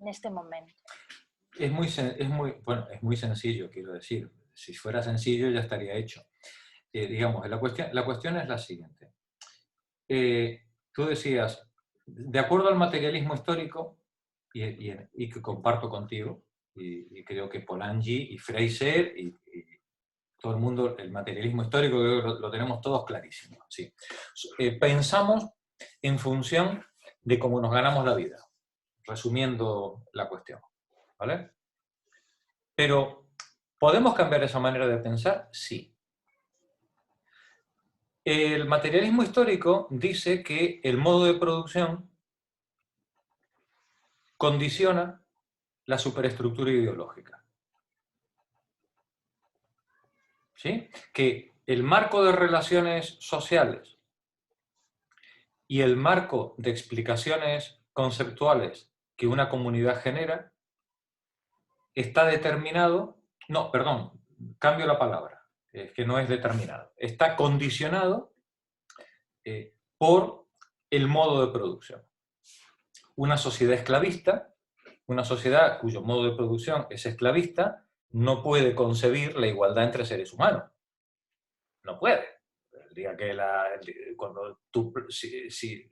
este momento. Es muy sencillo, quiero decir. Si fuera sencillo ya estaría hecho. Digamos, la cuestión es la siguiente. Tú decías, de acuerdo al materialismo histórico, y que comparto contigo, y creo que Polanyi y Fraser y todo el mundo, el materialismo histórico, creo que lo tenemos todos clarísimo. Sí. Pensamos en función de cómo nos ganamos la vida, resumiendo la cuestión. ¿Vale? Pero, ¿podemos cambiar esa manera de pensar? Sí. El materialismo histórico dice que el modo de producción condiciona la superestructura ideológica. ¿Sí? Que el marco de relaciones sociales y el marco de explicaciones conceptuales que una comunidad genera está determinado, no, perdón, cambio la palabra, es que no es determinado, está condicionado por el modo de producción. Una sociedad esclavista, una sociedad cuyo modo de producción es esclavista, no puede concebir la igualdad entre seres humanos. No puede. El día que cuando si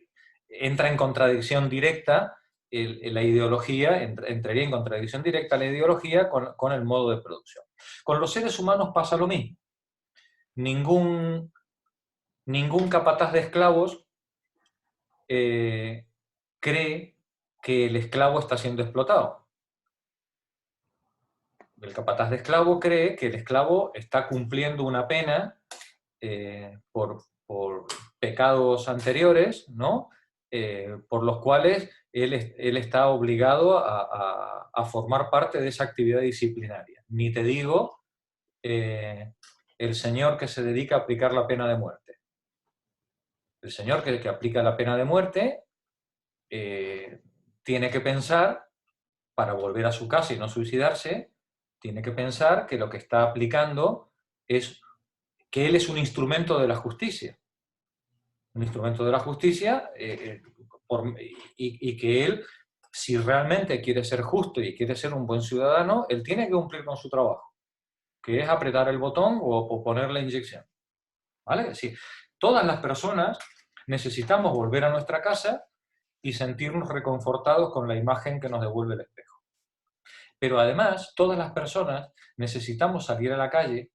entra en contradicción directa, la ideología, entraría en contradicción directa la ideología con el modo de producción. Con los seres humanos pasa lo mismo. Ningún capataz de esclavos cree que el esclavo está siendo explotado. El capataz de esclavo cree que el esclavo está cumpliendo una pena por pecados anteriores, ¿no? Por los cuales él está obligado a formar parte de esa actividad disciplinaria. Ni te digo el señor que se dedica a aplicar la pena de muerte. El señor que aplica la pena de muerte tiene que pensar, para volver a su casa y no suicidarse, tiene que pensar que lo que está aplicando es que él es un instrumento de la justicia. Un instrumento de la justicia y que él, si realmente quiere ser justo y quiere ser un buen ciudadano, él tiene que cumplir con su trabajo, que es apretar el botón o poner la inyección. ¿Vale? Sí, todas las personas necesitamos volver a nuestra casa y sentirnos reconfortados con la imagen que nos devuelve el espejo. Pero además, todas las personas necesitamos salir a la calle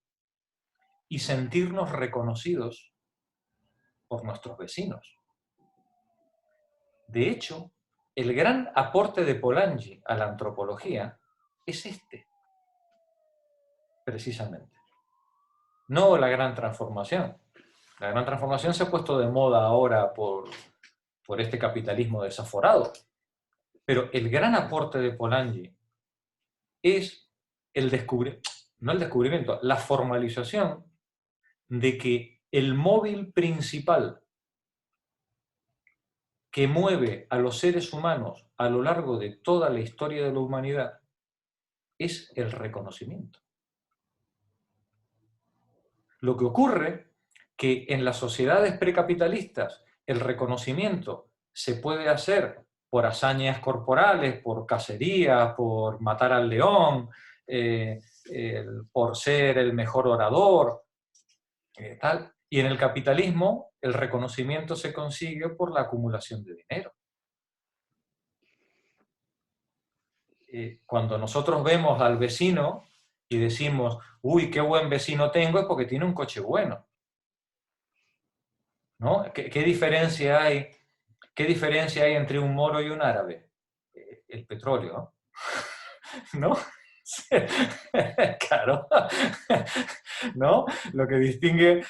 y sentirnos reconocidos por nuestros vecinos. De hecho, el gran aporte de Polanyi a la antropología es este, precisamente. No la gran transformación. La gran transformación se ha puesto de moda ahora por este capitalismo desaforado. Pero el gran aporte de Polanyi es la formalización de que el móvil principal que mueve a los seres humanos a lo largo de toda la historia de la humanidad es el reconocimiento. Lo que ocurre que en las sociedades precapitalistas el reconocimiento se puede hacer por hazañas corporales, por cacería, por matar al león, por ser el mejor orador, tal. Y en el capitalismo el reconocimiento se consigue por la acumulación de dinero. Cuando nosotros vemos al vecino y decimos, uy, qué buen vecino tengo, es porque tiene un coche bueno. ¿No? ¿Qué diferencia hay? ¿Qué diferencia hay entre un moro y un árabe? El petróleo, ¿no? Claro, ¿no? Lo que distingue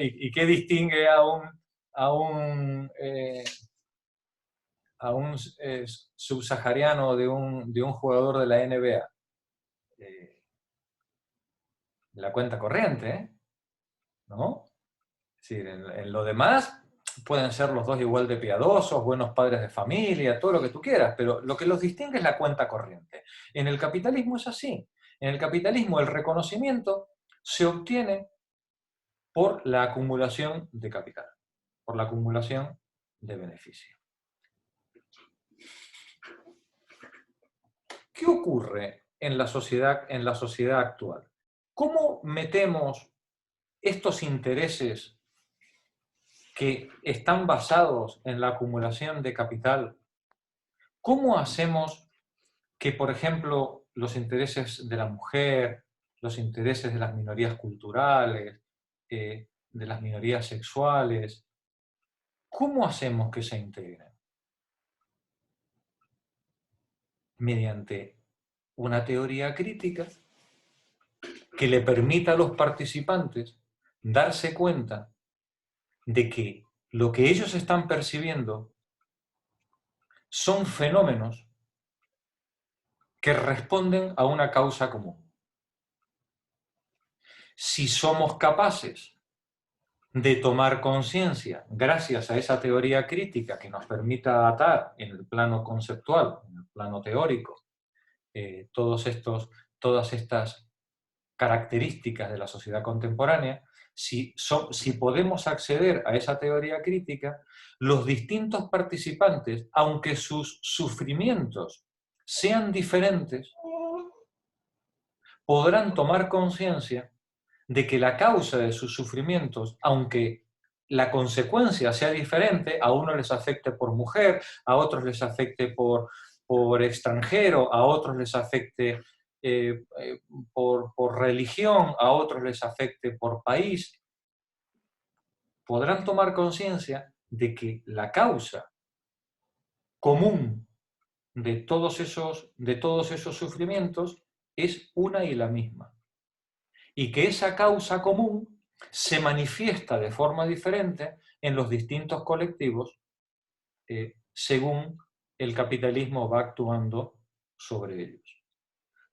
y qué distingue a un subsahariano de un jugador de la NBA. La cuenta corriente, ¿no? Es decir, en lo demás pueden ser los dos igual de piadosos, buenos padres de familia, todo lo que tú quieras, pero lo que los distingue es la cuenta corriente. En el capitalismo es así. En el capitalismo el reconocimiento se obtiene por la acumulación de capital, por la acumulación de beneficio. ¿Qué ocurre en la sociedad actual? ¿Cómo metemos estos intereses que están basados en la acumulación de capital? ¿Cómo hacemos que, por ejemplo, los intereses de la mujer, los intereses de las minorías culturales, de las minorías sexuales, cómo hacemos que se integren? Mediante una teoría crítica que le permita a los participantes darse cuenta de que lo que ellos están percibiendo son fenómenos que responden a una causa común. Si somos capaces de tomar conciencia, gracias a esa teoría crítica que nos permita atar en el plano conceptual, en el plano teórico, todas estas características de la sociedad contemporánea, si podemos acceder a esa teoría crítica, los distintos participantes, aunque sus sufrimientos sean diferentes, podrán tomar conciencia de que la causa de sus sufrimientos, aunque la consecuencia sea diferente, a unos les afecte por mujer, a otros les afecte por extranjero, a otros les afecte por religión, a otros les afecte por país, podrán tomar conciencia de que la causa común de todos esos sufrimientos es una y la misma. Y que esa causa común se manifiesta de forma diferente en los distintos colectivos según el capitalismo va actuando sobre ellos.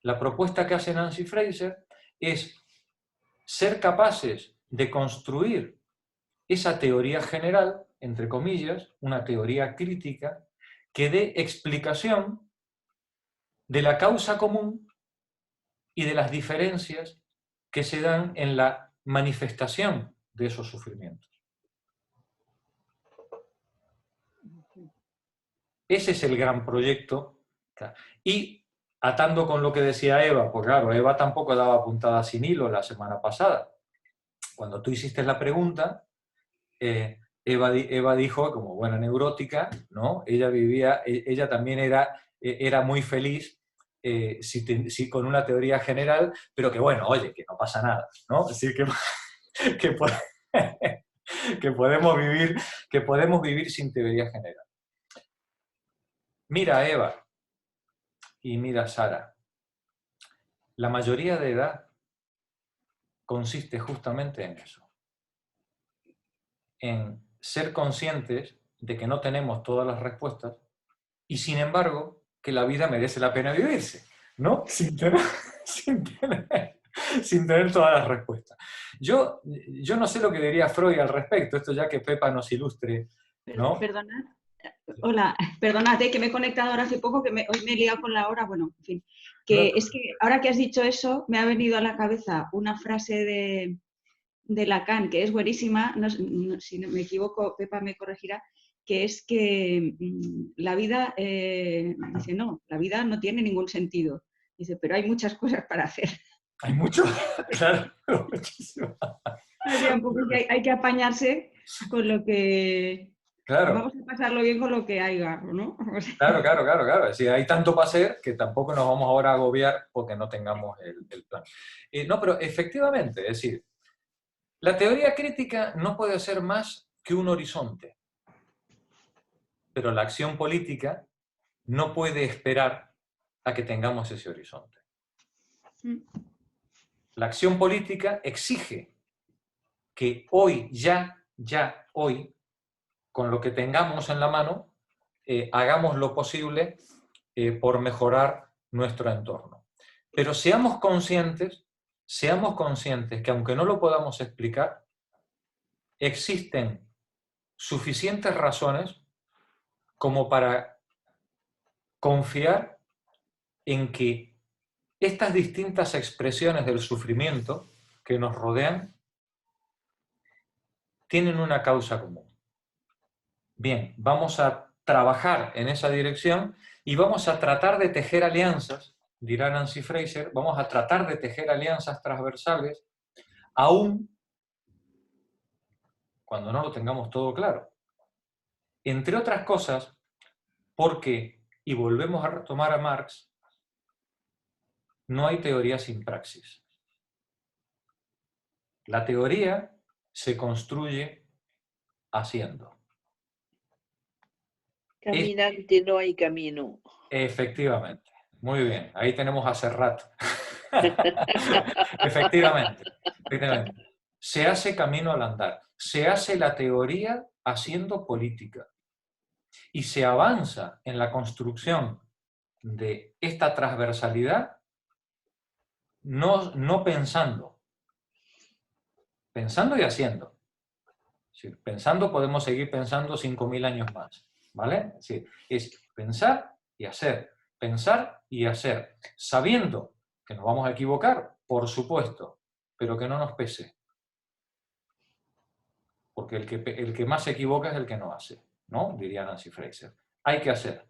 La propuesta que hace Nancy Fraser es ser capaces de construir esa teoría general, entre comillas, una teoría crítica, que dé explicación de la causa común y de las diferencias que se dan en la manifestación de esos sufrimientos. Ese es el gran proyecto. Y atando con lo que decía Eva, pues claro, Eva tampoco daba puntada sin hilo la semana pasada. Cuando tú hiciste la pregunta, Eva dijo, como buena neurótica, ¿no? Ella también era muy feliz si con una teoría general, pero que bueno, oye, que no pasa nada, ¿no? Es decir, que podemos vivir sin teoría general. Mira, Eva, y mira, Sara, la mayoría de edad consiste justamente en eso, en ser conscientes de que no tenemos todas las respuestas y, sin embargo, que la vida merece la pena vivirse, ¿no? Sin tener todas las respuestas. Yo no sé lo que diría Freud al respecto, esto ya que Pepa nos ilustre, ¿no? Perdonad. Hola, perdonad, que me he conectado ahora hace poco, que hoy me he liado con la hora, bueno, en fin. Que es que ahora que has dicho eso, me ha venido a la cabeza una frase de Lacan, que es buenísima, si no me equivoco, Pepa me corregirá, que es que la vida, dice, no, la vida no tiene ningún sentido. Dice, pero hay muchas cosas para hacer. Hay mucho, claro, muchísimo. O sea, un poco que hay que apañarse con lo que... Claro. Vamos a pasarlo bien con lo que haya, ¿no? O sea... Claro. Es decir, hay tanto para hacer que tampoco nos vamos ahora a agobiar porque no tengamos el plan. No, pero efectivamente, es decir, la teoría crítica no puede ser más que un horizonte, pero la acción política no puede esperar a que tengamos ese horizonte. La acción política exige que hoy, ya hoy, con lo que tengamos en la mano, hagamos lo posible por mejorar nuestro entorno. Pero seamos conscientes que aunque no lo podamos explicar, existen suficientes razones como para confiar en que estas distintas expresiones del sufrimiento que nos rodean tienen una causa común. Bien, vamos a trabajar en esa dirección y vamos a tratar de tejer alianzas, dirá Nancy Fraser, vamos a tratar de tejer alianzas transversales, aún cuando no lo tengamos todo claro. Entre otras cosas, porque, y volvemos a retomar a Marx, no hay teoría sin praxis. La teoría se construye haciendo. Caminante no hay camino. Efectivamente. Muy bien. Ahí tenemos a Serrat. Efectivamente. Se hace camino al andar. Se hace la teoría haciendo política. Y se avanza en la construcción de esta transversalidad no pensando. Pensando y haciendo. Sí, pensando podemos seguir pensando 5.000 años más. ¿Vale? Sí, es pensar y hacer. Pensar y hacer. Sabiendo que nos vamos a equivocar, por supuesto, pero que no nos pese. Porque el que más se equivoca es el que no hace, ¿no? Diría Nancy Fraser. Hay que hacer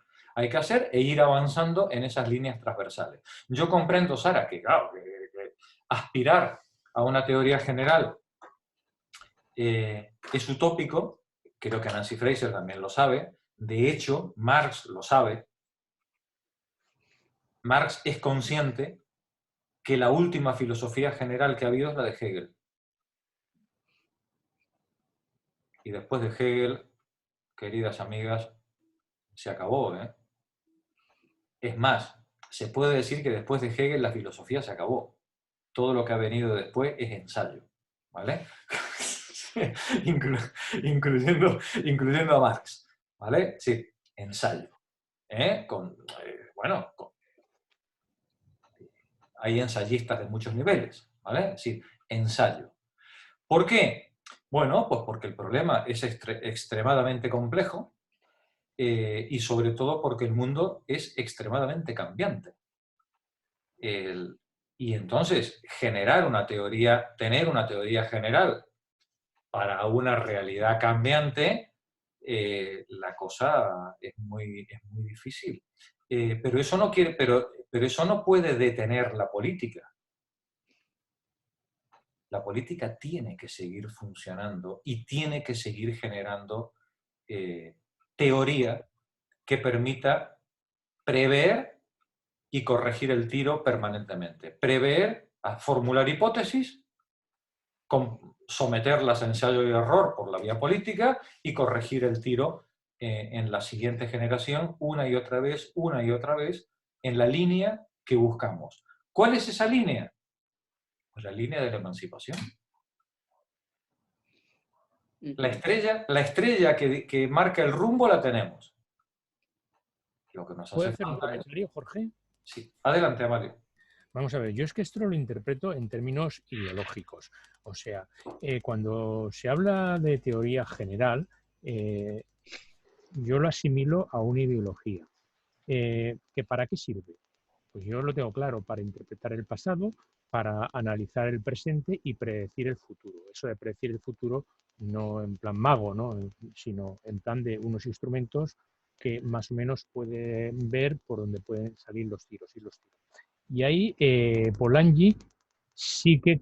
e ir avanzando en esas líneas transversales. Yo comprendo, Sara, que claro, que aspirar a una teoría general es utópico, creo que Nancy Fraser también lo sabe, de hecho, Marx lo sabe. Marx es consciente que la última filosofía general que ha habido es la de Hegel. Y después de Hegel, queridas amigas, se acabó, ¿eh? Es más, se puede decir que después de Hegel la filosofía se acabó. Todo lo que ha venido después es ensayo, ¿vale? incluyendo a Marx, ¿vale? Sí, ensayo. Hay ensayistas de muchos niveles, ¿vale? Sí, ensayo. ¿Por qué? Bueno, pues porque el problema es extremadamente complejo y sobre todo porque el mundo es extremadamente cambiante. Y entonces tener una teoría general para una realidad cambiante, la cosa es muy difícil. Pero eso no pero eso no puede detener la política. La política tiene que seguir funcionando y tiene que seguir generando teoría que permita prever y corregir el tiro permanentemente. Prever, formular hipótesis, someterlas a ensayo y error por la vía política y corregir el tiro en la siguiente generación una y otra vez, en la línea que buscamos. ¿Cuál es esa línea? Pues la línea de la emancipación. La estrella que marca el rumbo la tenemos. Lo que nos ¿Puedo hace hacer un falta es... comentario, Jorge? Sí, adelante, Mario. Vamos a ver, yo es que esto lo interpreto en términos ideológicos. O sea, cuando se habla de teoría general, yo lo asimilo a una ideología. ¿Que para qué sirve? Pues yo lo tengo claro, para interpretar el pasado, para analizar el presente y predecir el futuro. Eso de predecir el futuro no en plan mago, ¿no? Sino en plan de unos instrumentos que más o menos pueden ver por dónde pueden salir los tiros y los tiros. Y ahí Polanyi sí que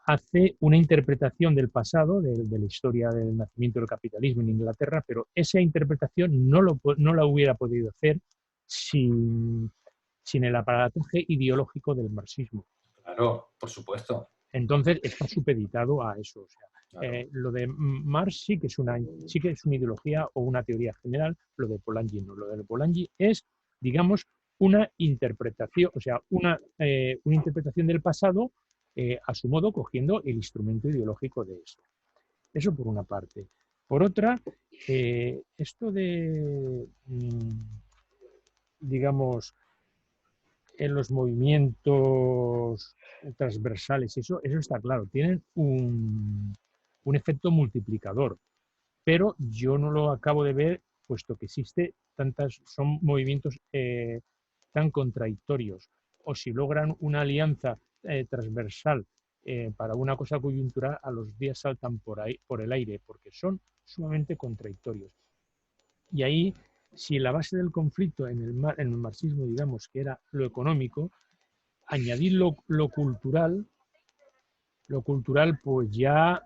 hace una interpretación del pasado, de la historia del nacimiento del capitalismo en Inglaterra, pero esa interpretación no la hubiera podido hacer sin el aparataje ideológico del marxismo. Claro, por supuesto. Entonces está supeditado a eso. O sea, Claro. lo de Marx sí que es una ideología o una teoría general, lo de Polanyi no. Lo de Polanyi es, digamos, una interpretación, o sea, una interpretación del pasado a su modo, cogiendo el instrumento ideológico de eso. Eso por una parte. Por otra, esto de, digamos, en los movimientos transversales, eso está claro, tienen un efecto multiplicador, pero yo no lo acabo de ver, puesto que son movimientos tan contradictorios, o si logran una alianza transversal para una cosa coyuntural, a los días saltan por el aire, porque son sumamente contradictorios. Y ahí, si la base del conflicto en el marxismo, digamos, que era lo económico, añadir lo cultural, pues ya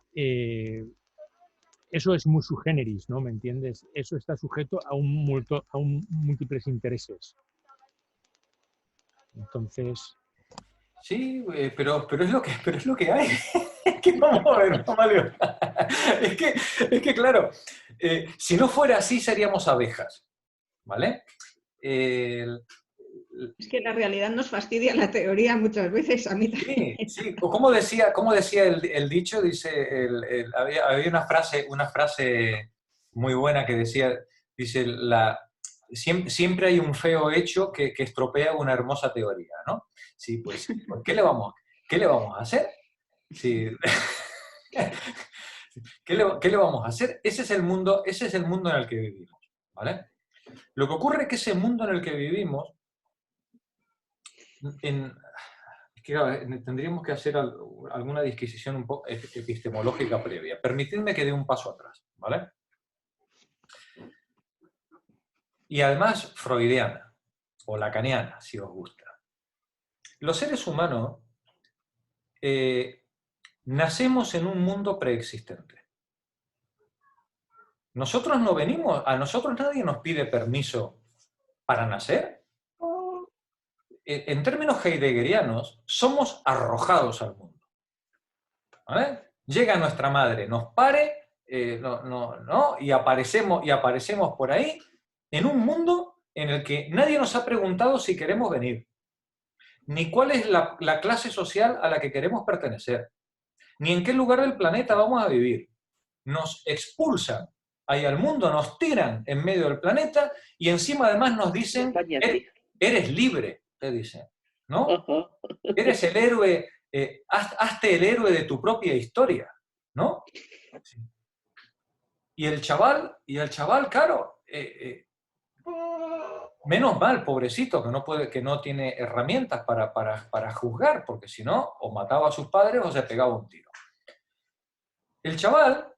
eso es muy sui generis, ¿no? ¿Me entiendes? Eso está sujeto a múltiples intereses. Entonces... Sí, pero es lo que hay. ¿Qué vamos a ver, Mario? Es que claro, si no fuera así seríamos abejas, ¿vale? Es que la realidad nos fastidia la teoría muchas veces, a mí también. Sí. O como decía el dicho, había una frase muy buena que decía, dice, siempre hay un feo hecho que estropea una hermosa teoría, ¿no? Sí, pues ¿qué le vamos a hacer? Sí. ¿Qué le vamos a hacer? Ese es el mundo en el que vivimos, ¿vale? Lo que ocurre es que ese mundo en el que vivimos, es que tendríamos que hacer alguna disquisición un poco epistemológica previa. Permitidme que dé un paso atrás, ¿vale? Y además freudiana, o lacaniana, si os gusta. Los seres humanos nacemos en un mundo preexistente. A nosotros nadie nos pide permiso para nacer. En términos heideggerianos, somos arrojados al mundo. ¿Vale? Llega nuestra madre, nos pare, y aparecemos por ahí en un mundo en el que nadie nos ha preguntado si queremos venir, ni cuál es la clase social a la que queremos pertenecer, ni en qué lugar del planeta vamos a vivir. Nos expulsan ahí al mundo, nos tiran en medio del planeta y encima además nos dicen, eres libre, te dicen, ¿no? Eres el héroe, hazte el héroe de tu propia historia, ¿no? Y el chaval, claro, menos mal, pobrecito, que no tiene herramientas para juzgar, porque si no, o mataba a sus padres o se pegaba un tiro. El chaval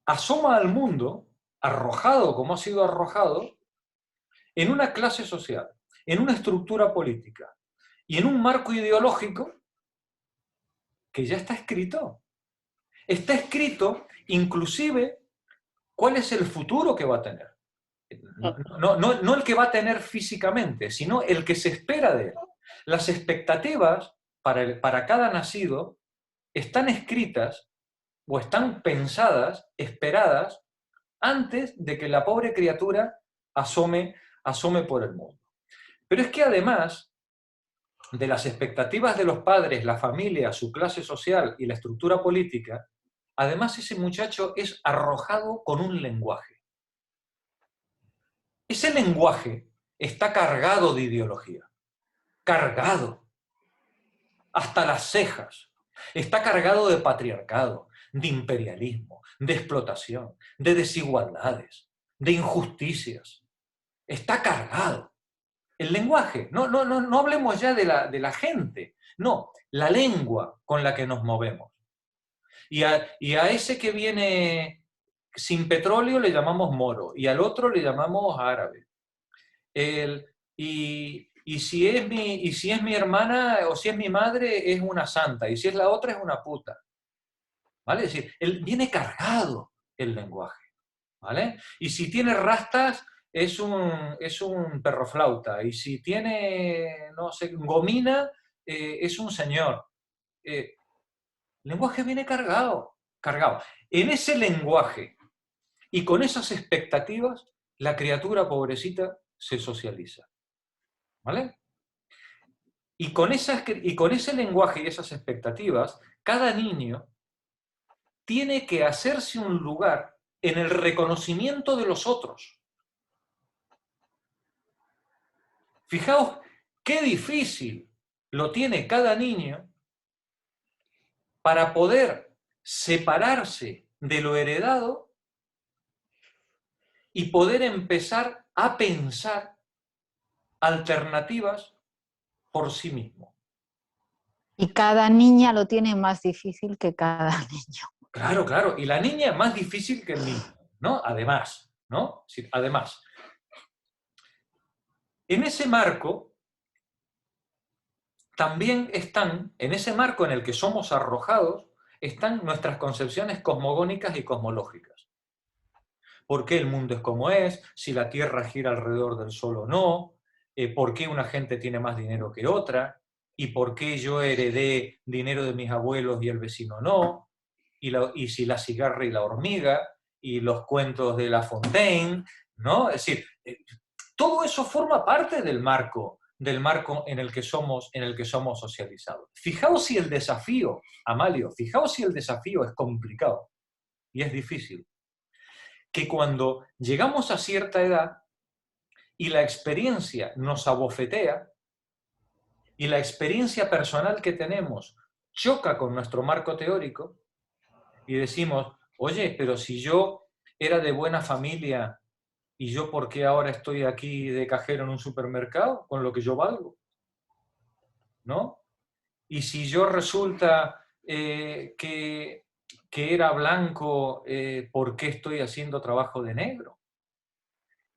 asoma al mundo, arrojado como ha sido arrojado, en una clase social, en una estructura política y en un marco ideológico que ya está escrito. Está escrito inclusive cuál es el futuro que va a tener. No el que va a tener físicamente, sino el que se espera de él. Las expectativas para cada nacido están escritas o están pensadas, esperadas, antes de que la pobre criatura asome por el mundo. Pero es que además de las expectativas de los padres, la familia, su clase social y la estructura política, además ese muchacho es arrojado con un lenguaje. Ese lenguaje está cargado de ideología, cargado, hasta las cejas. Está cargado de patriarcado, de imperialismo, de explotación, de desigualdades, de injusticias. Está cargado. El lenguaje, no hablemos ya de la gente, no, la lengua con la que nos movemos. Y a ese que viene sin petróleo le llamamos moro, y al otro le llamamos árabe. Y si es mi hermana o si es mi madre, es una santa, y si es la otra, es una puta. ¿Vale? Es decir, viene cargado el lenguaje. ¿Vale? Y si tiene rastas, es un perro flauta, y si tiene, no sé, gomina, es un señor. El lenguaje viene cargado. En ese lenguaje y con esas expectativas, la criatura pobrecita se socializa. ¿Vale? Y con ese lenguaje y esas expectativas, cada niño tiene que hacerse un lugar en el reconocimiento de los otros. Fijaos qué difícil lo tiene cada niño para poder separarse de lo heredado y poder empezar a pensar alternativas por sí mismo. Y cada niña lo tiene más difícil que cada niño. Claro, claro. Y la niña es más difícil que el niño, ¿no? Además, ¿no? Sí, además. En ese marco, también están, en ese marco en el que somos arrojados, están nuestras concepciones cosmogónicas y cosmológicas. ¿Por qué el mundo es como es? Si la Tierra gira alrededor del Sol o no. ¿Por qué una gente tiene más dinero que otra? ¿Y por qué yo heredé dinero de mis abuelos y el vecino no? Y si la cigarra y la hormiga, y los cuentos de La Fontaine, ¿no? Es decir, todo eso forma parte del marco en el que somos socializados. Fijaos si el desafío, Amalio, fijaos si el desafío es complicado y es difícil. Que cuando llegamos a cierta edad y la experiencia nos abofetea y la experiencia personal que tenemos choca con nuestro marco teórico y decimos, oye, pero si yo era de buena familia, ¿y yo por qué ahora estoy aquí de cajero en un supermercado con lo que yo valgo? ¿No? Y si yo resulta que era blanco, ¿por qué estoy haciendo trabajo de negro?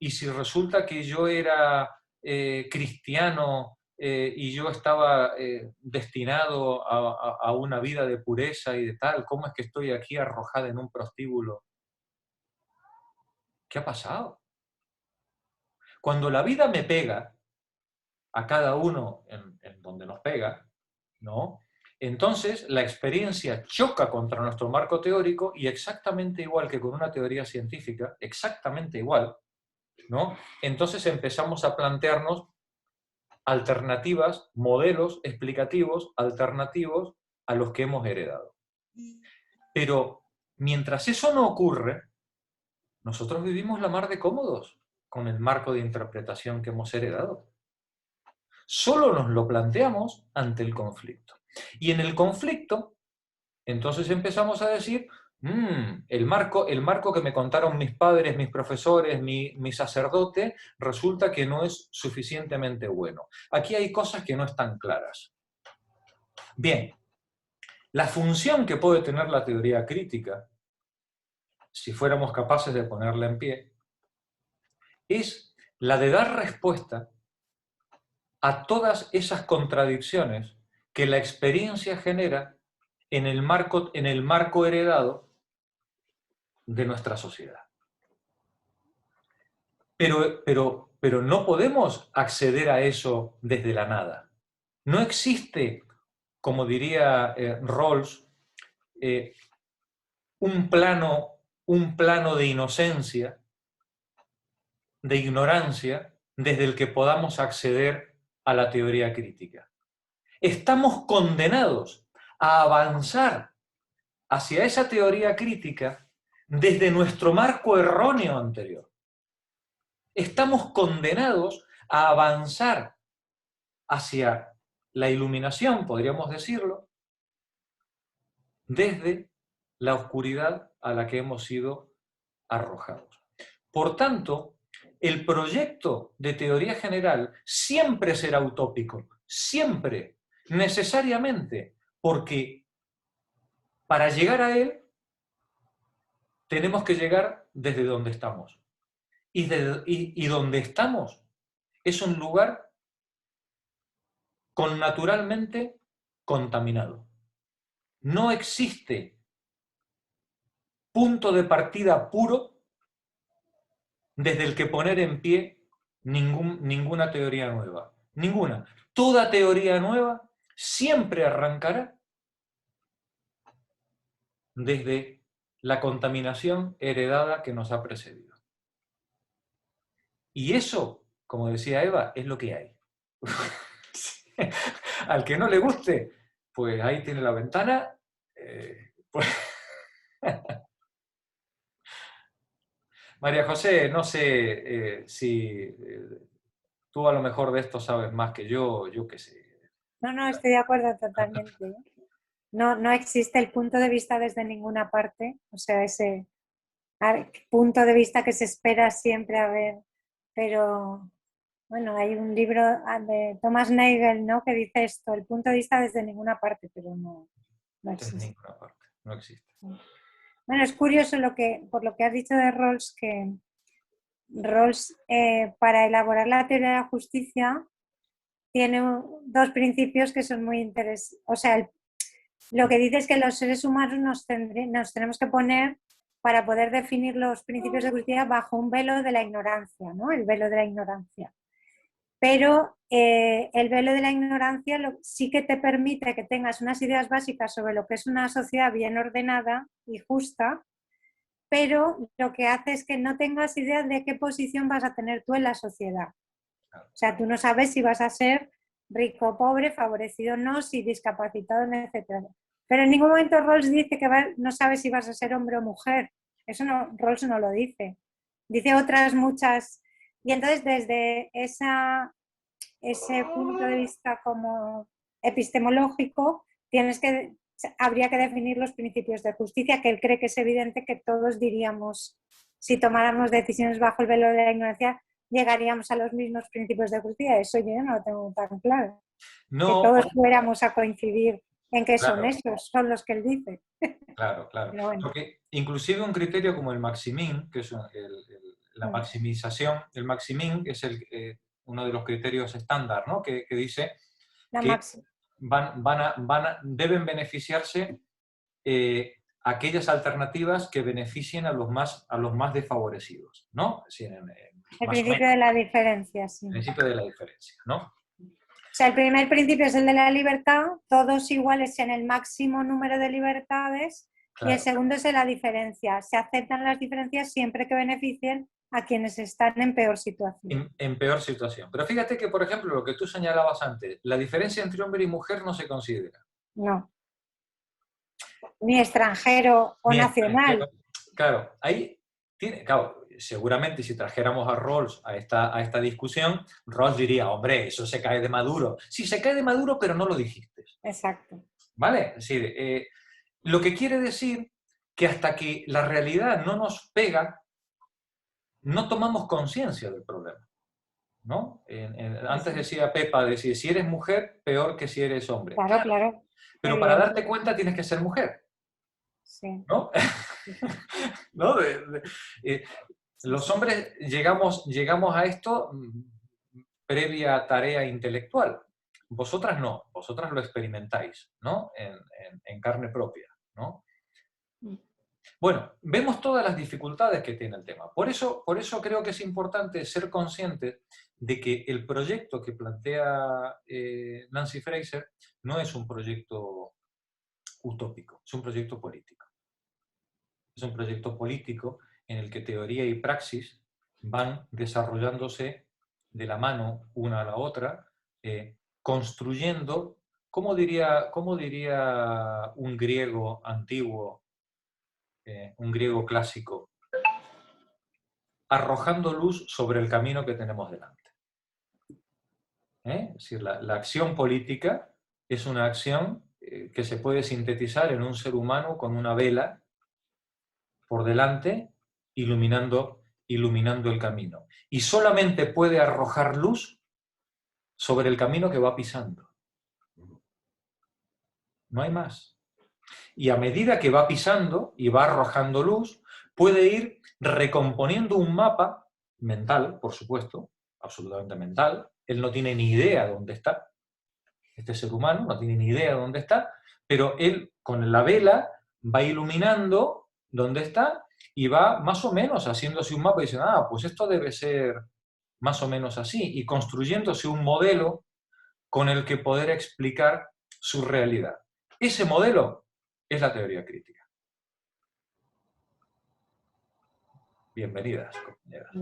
Y si resulta que yo era cristiano y yo estaba destinado a una vida de pureza y de tal, ¿cómo es que estoy aquí arrojada en un prostíbulo? ¿Qué ha pasado? Cuando la vida me pega, a cada uno en donde nos pega, ¿no? Entonces la experiencia choca contra nuestro marco teórico y exactamente igual que con una teoría científica, exactamente igual, ¿no? Entonces empezamos a plantearnos alternativas, modelos explicativos alternativos a los que hemos heredado. Pero mientras eso no ocurre, nosotros vivimos la mar de cómodos con el marco de interpretación que hemos heredado. Solo nos lo planteamos ante el conflicto. Y en el conflicto, entonces empezamos a decir, El marco que me contaron mis padres, mis profesores, mi sacerdote, resulta que no es suficientemente bueno. Aquí hay cosas que no están claras. Bien, la función que puede tener la teoría crítica, si fuéramos capaces de ponerla en pie, es la de dar respuesta a todas esas contradicciones que la experiencia genera en el marco heredado de nuestra sociedad. Pero no podemos acceder a eso desde la nada. No existe, como diría Rawls, un plano de inocencia, de ignorancia, desde el que podamos acceder a la teoría crítica. Estamos condenados a avanzar hacia esa teoría crítica desde nuestro marco erróneo anterior. Estamos condenados a avanzar hacia la iluminación, podríamos decirlo, desde la oscuridad a la que hemos sido arrojados. Por tanto, el proyecto de teoría general siempre será utópico, siempre, necesariamente, porque para llegar a él tenemos que llegar desde donde estamos. Y donde estamos es un lugar naturalmente contaminado. No existe punto de partida puro desde el que poner en pie ninguna teoría nueva. Ninguna. Toda teoría nueva siempre arrancará desde la contaminación heredada que nos ha precedido. Y eso, como decía Eva, es lo que hay. Al que no le guste, pues ahí tiene la ventana. Pues... María José, no sé si tú a lo mejor de esto sabes más que yo qué sé. No, estoy de acuerdo totalmente. No existe el punto de vista desde ninguna parte, o sea, ese punto de vista que se espera siempre a ver, pero bueno, hay un libro de Thomas Nagel, ¿no?, que dice esto, el punto de vista desde ninguna parte, pero no existe. Desde ninguna parte, no existe. Bueno, es curioso por lo que has dicho de Rawls, que Rawls, para elaborar la teoría de la justicia, tiene dos principios que son muy interesantes. O sea, lo que dice es que los seres humanos nos tenemos que poner para poder definir los principios de justicia bajo un velo de la ignorancia, ¿no? El velo de la ignorancia. Pero el velo de la ignorancia sí que te permite que tengas unas ideas básicas sobre lo que es una sociedad bien ordenada y justa, pero lo que hace es que no tengas idea de qué posición vas a tener tú en la sociedad. O sea, tú no sabes si vas a ser rico o pobre, favorecido o no, si discapacitado, etc. Pero en ningún momento Rawls dice que no sabes si vas a ser hombre o mujer. Eso no, Rawls no lo dice. Dice otras muchas. Y entonces desde ese punto de vista como epistemológico habría que definir los principios de justicia, que él cree que es evidente que todos diríamos, si tomáramos decisiones bajo el velo de la ignorancia, llegaríamos a los mismos principios de justicia. Eso yo no lo tengo tan claro. No, que todos fuéramos a coincidir en que claro, son esos, son los que él dice. Claro. Bueno. Porque inclusive un criterio como el maximin, que es la maximización, el maximin es uno de los criterios estándar, ¿no?, que dice que deben beneficiarse aquellas alternativas que beneficien a los más desfavorecidos, ¿no? Es decir, el principio de la diferencia, sí. El principio de la diferencia, ¿no? O sea, el primer principio es el de la libertad, todos iguales en el máximo número de libertades, claro. Y el segundo es el de la diferencia. Se aceptan las diferencias siempre que beneficien a quienes están en peor situación. En peor situación. Pero fíjate que, por ejemplo, lo que tú señalabas antes, la diferencia entre hombre y mujer no se considera. No. Ni extranjero o nacional. Claro, ahí tiene, claro, seguramente si trajéramos a Rawls a esta discusión, Rawls diría, hombre, eso se cae de maduro. Sí, se cae de maduro, pero no lo dijiste. Exacto. ¿Vale? Es decir, lo que quiere decir que hasta que la realidad no nos pega, no tomamos conciencia del problema, ¿no? Antes decía Pepa, decía, si eres mujer, peor que si eres hombre. Claro, claro. Pero para darte cuenta tienes que ser mujer, Sí. ¿no? ¿No? Los hombres llegamos a esto previa tarea intelectual. Vosotras no, vosotras lo experimentáis, ¿no? En carne propia, ¿no? Bueno, vemos todas las dificultades que tiene el tema. Por eso creo que es importante ser consciente de que el proyecto que plantea Nancy Fraser no es un proyecto utópico, es un proyecto político. Es un proyecto político en el que teoría y praxis van desarrollándose de la mano una a la otra, construyendo, ¿cómo diría un griego antiguo, un griego clásico? Arrojando luz sobre el camino que tenemos delante. Es decir, la acción política es una acción que se puede sintetizar en un ser humano con una vela por delante, iluminando el camino. Y solamente puede arrojar luz sobre el camino que va pisando. No hay más. Y a medida que va pisando y va arrojando luz, puede ir recomponiendo un mapa mental, por supuesto, absolutamente mental. Él no tiene ni idea de dónde está. Este ser humano no tiene ni idea de dónde está, pero él con la vela va iluminando dónde está y va más o menos haciéndose un mapa y diciendo, pues esto debe ser más o menos así, y construyéndose un modelo con el que poder explicar su realidad. Ese modelo es la teoría crítica. Bienvenidas, compañeras.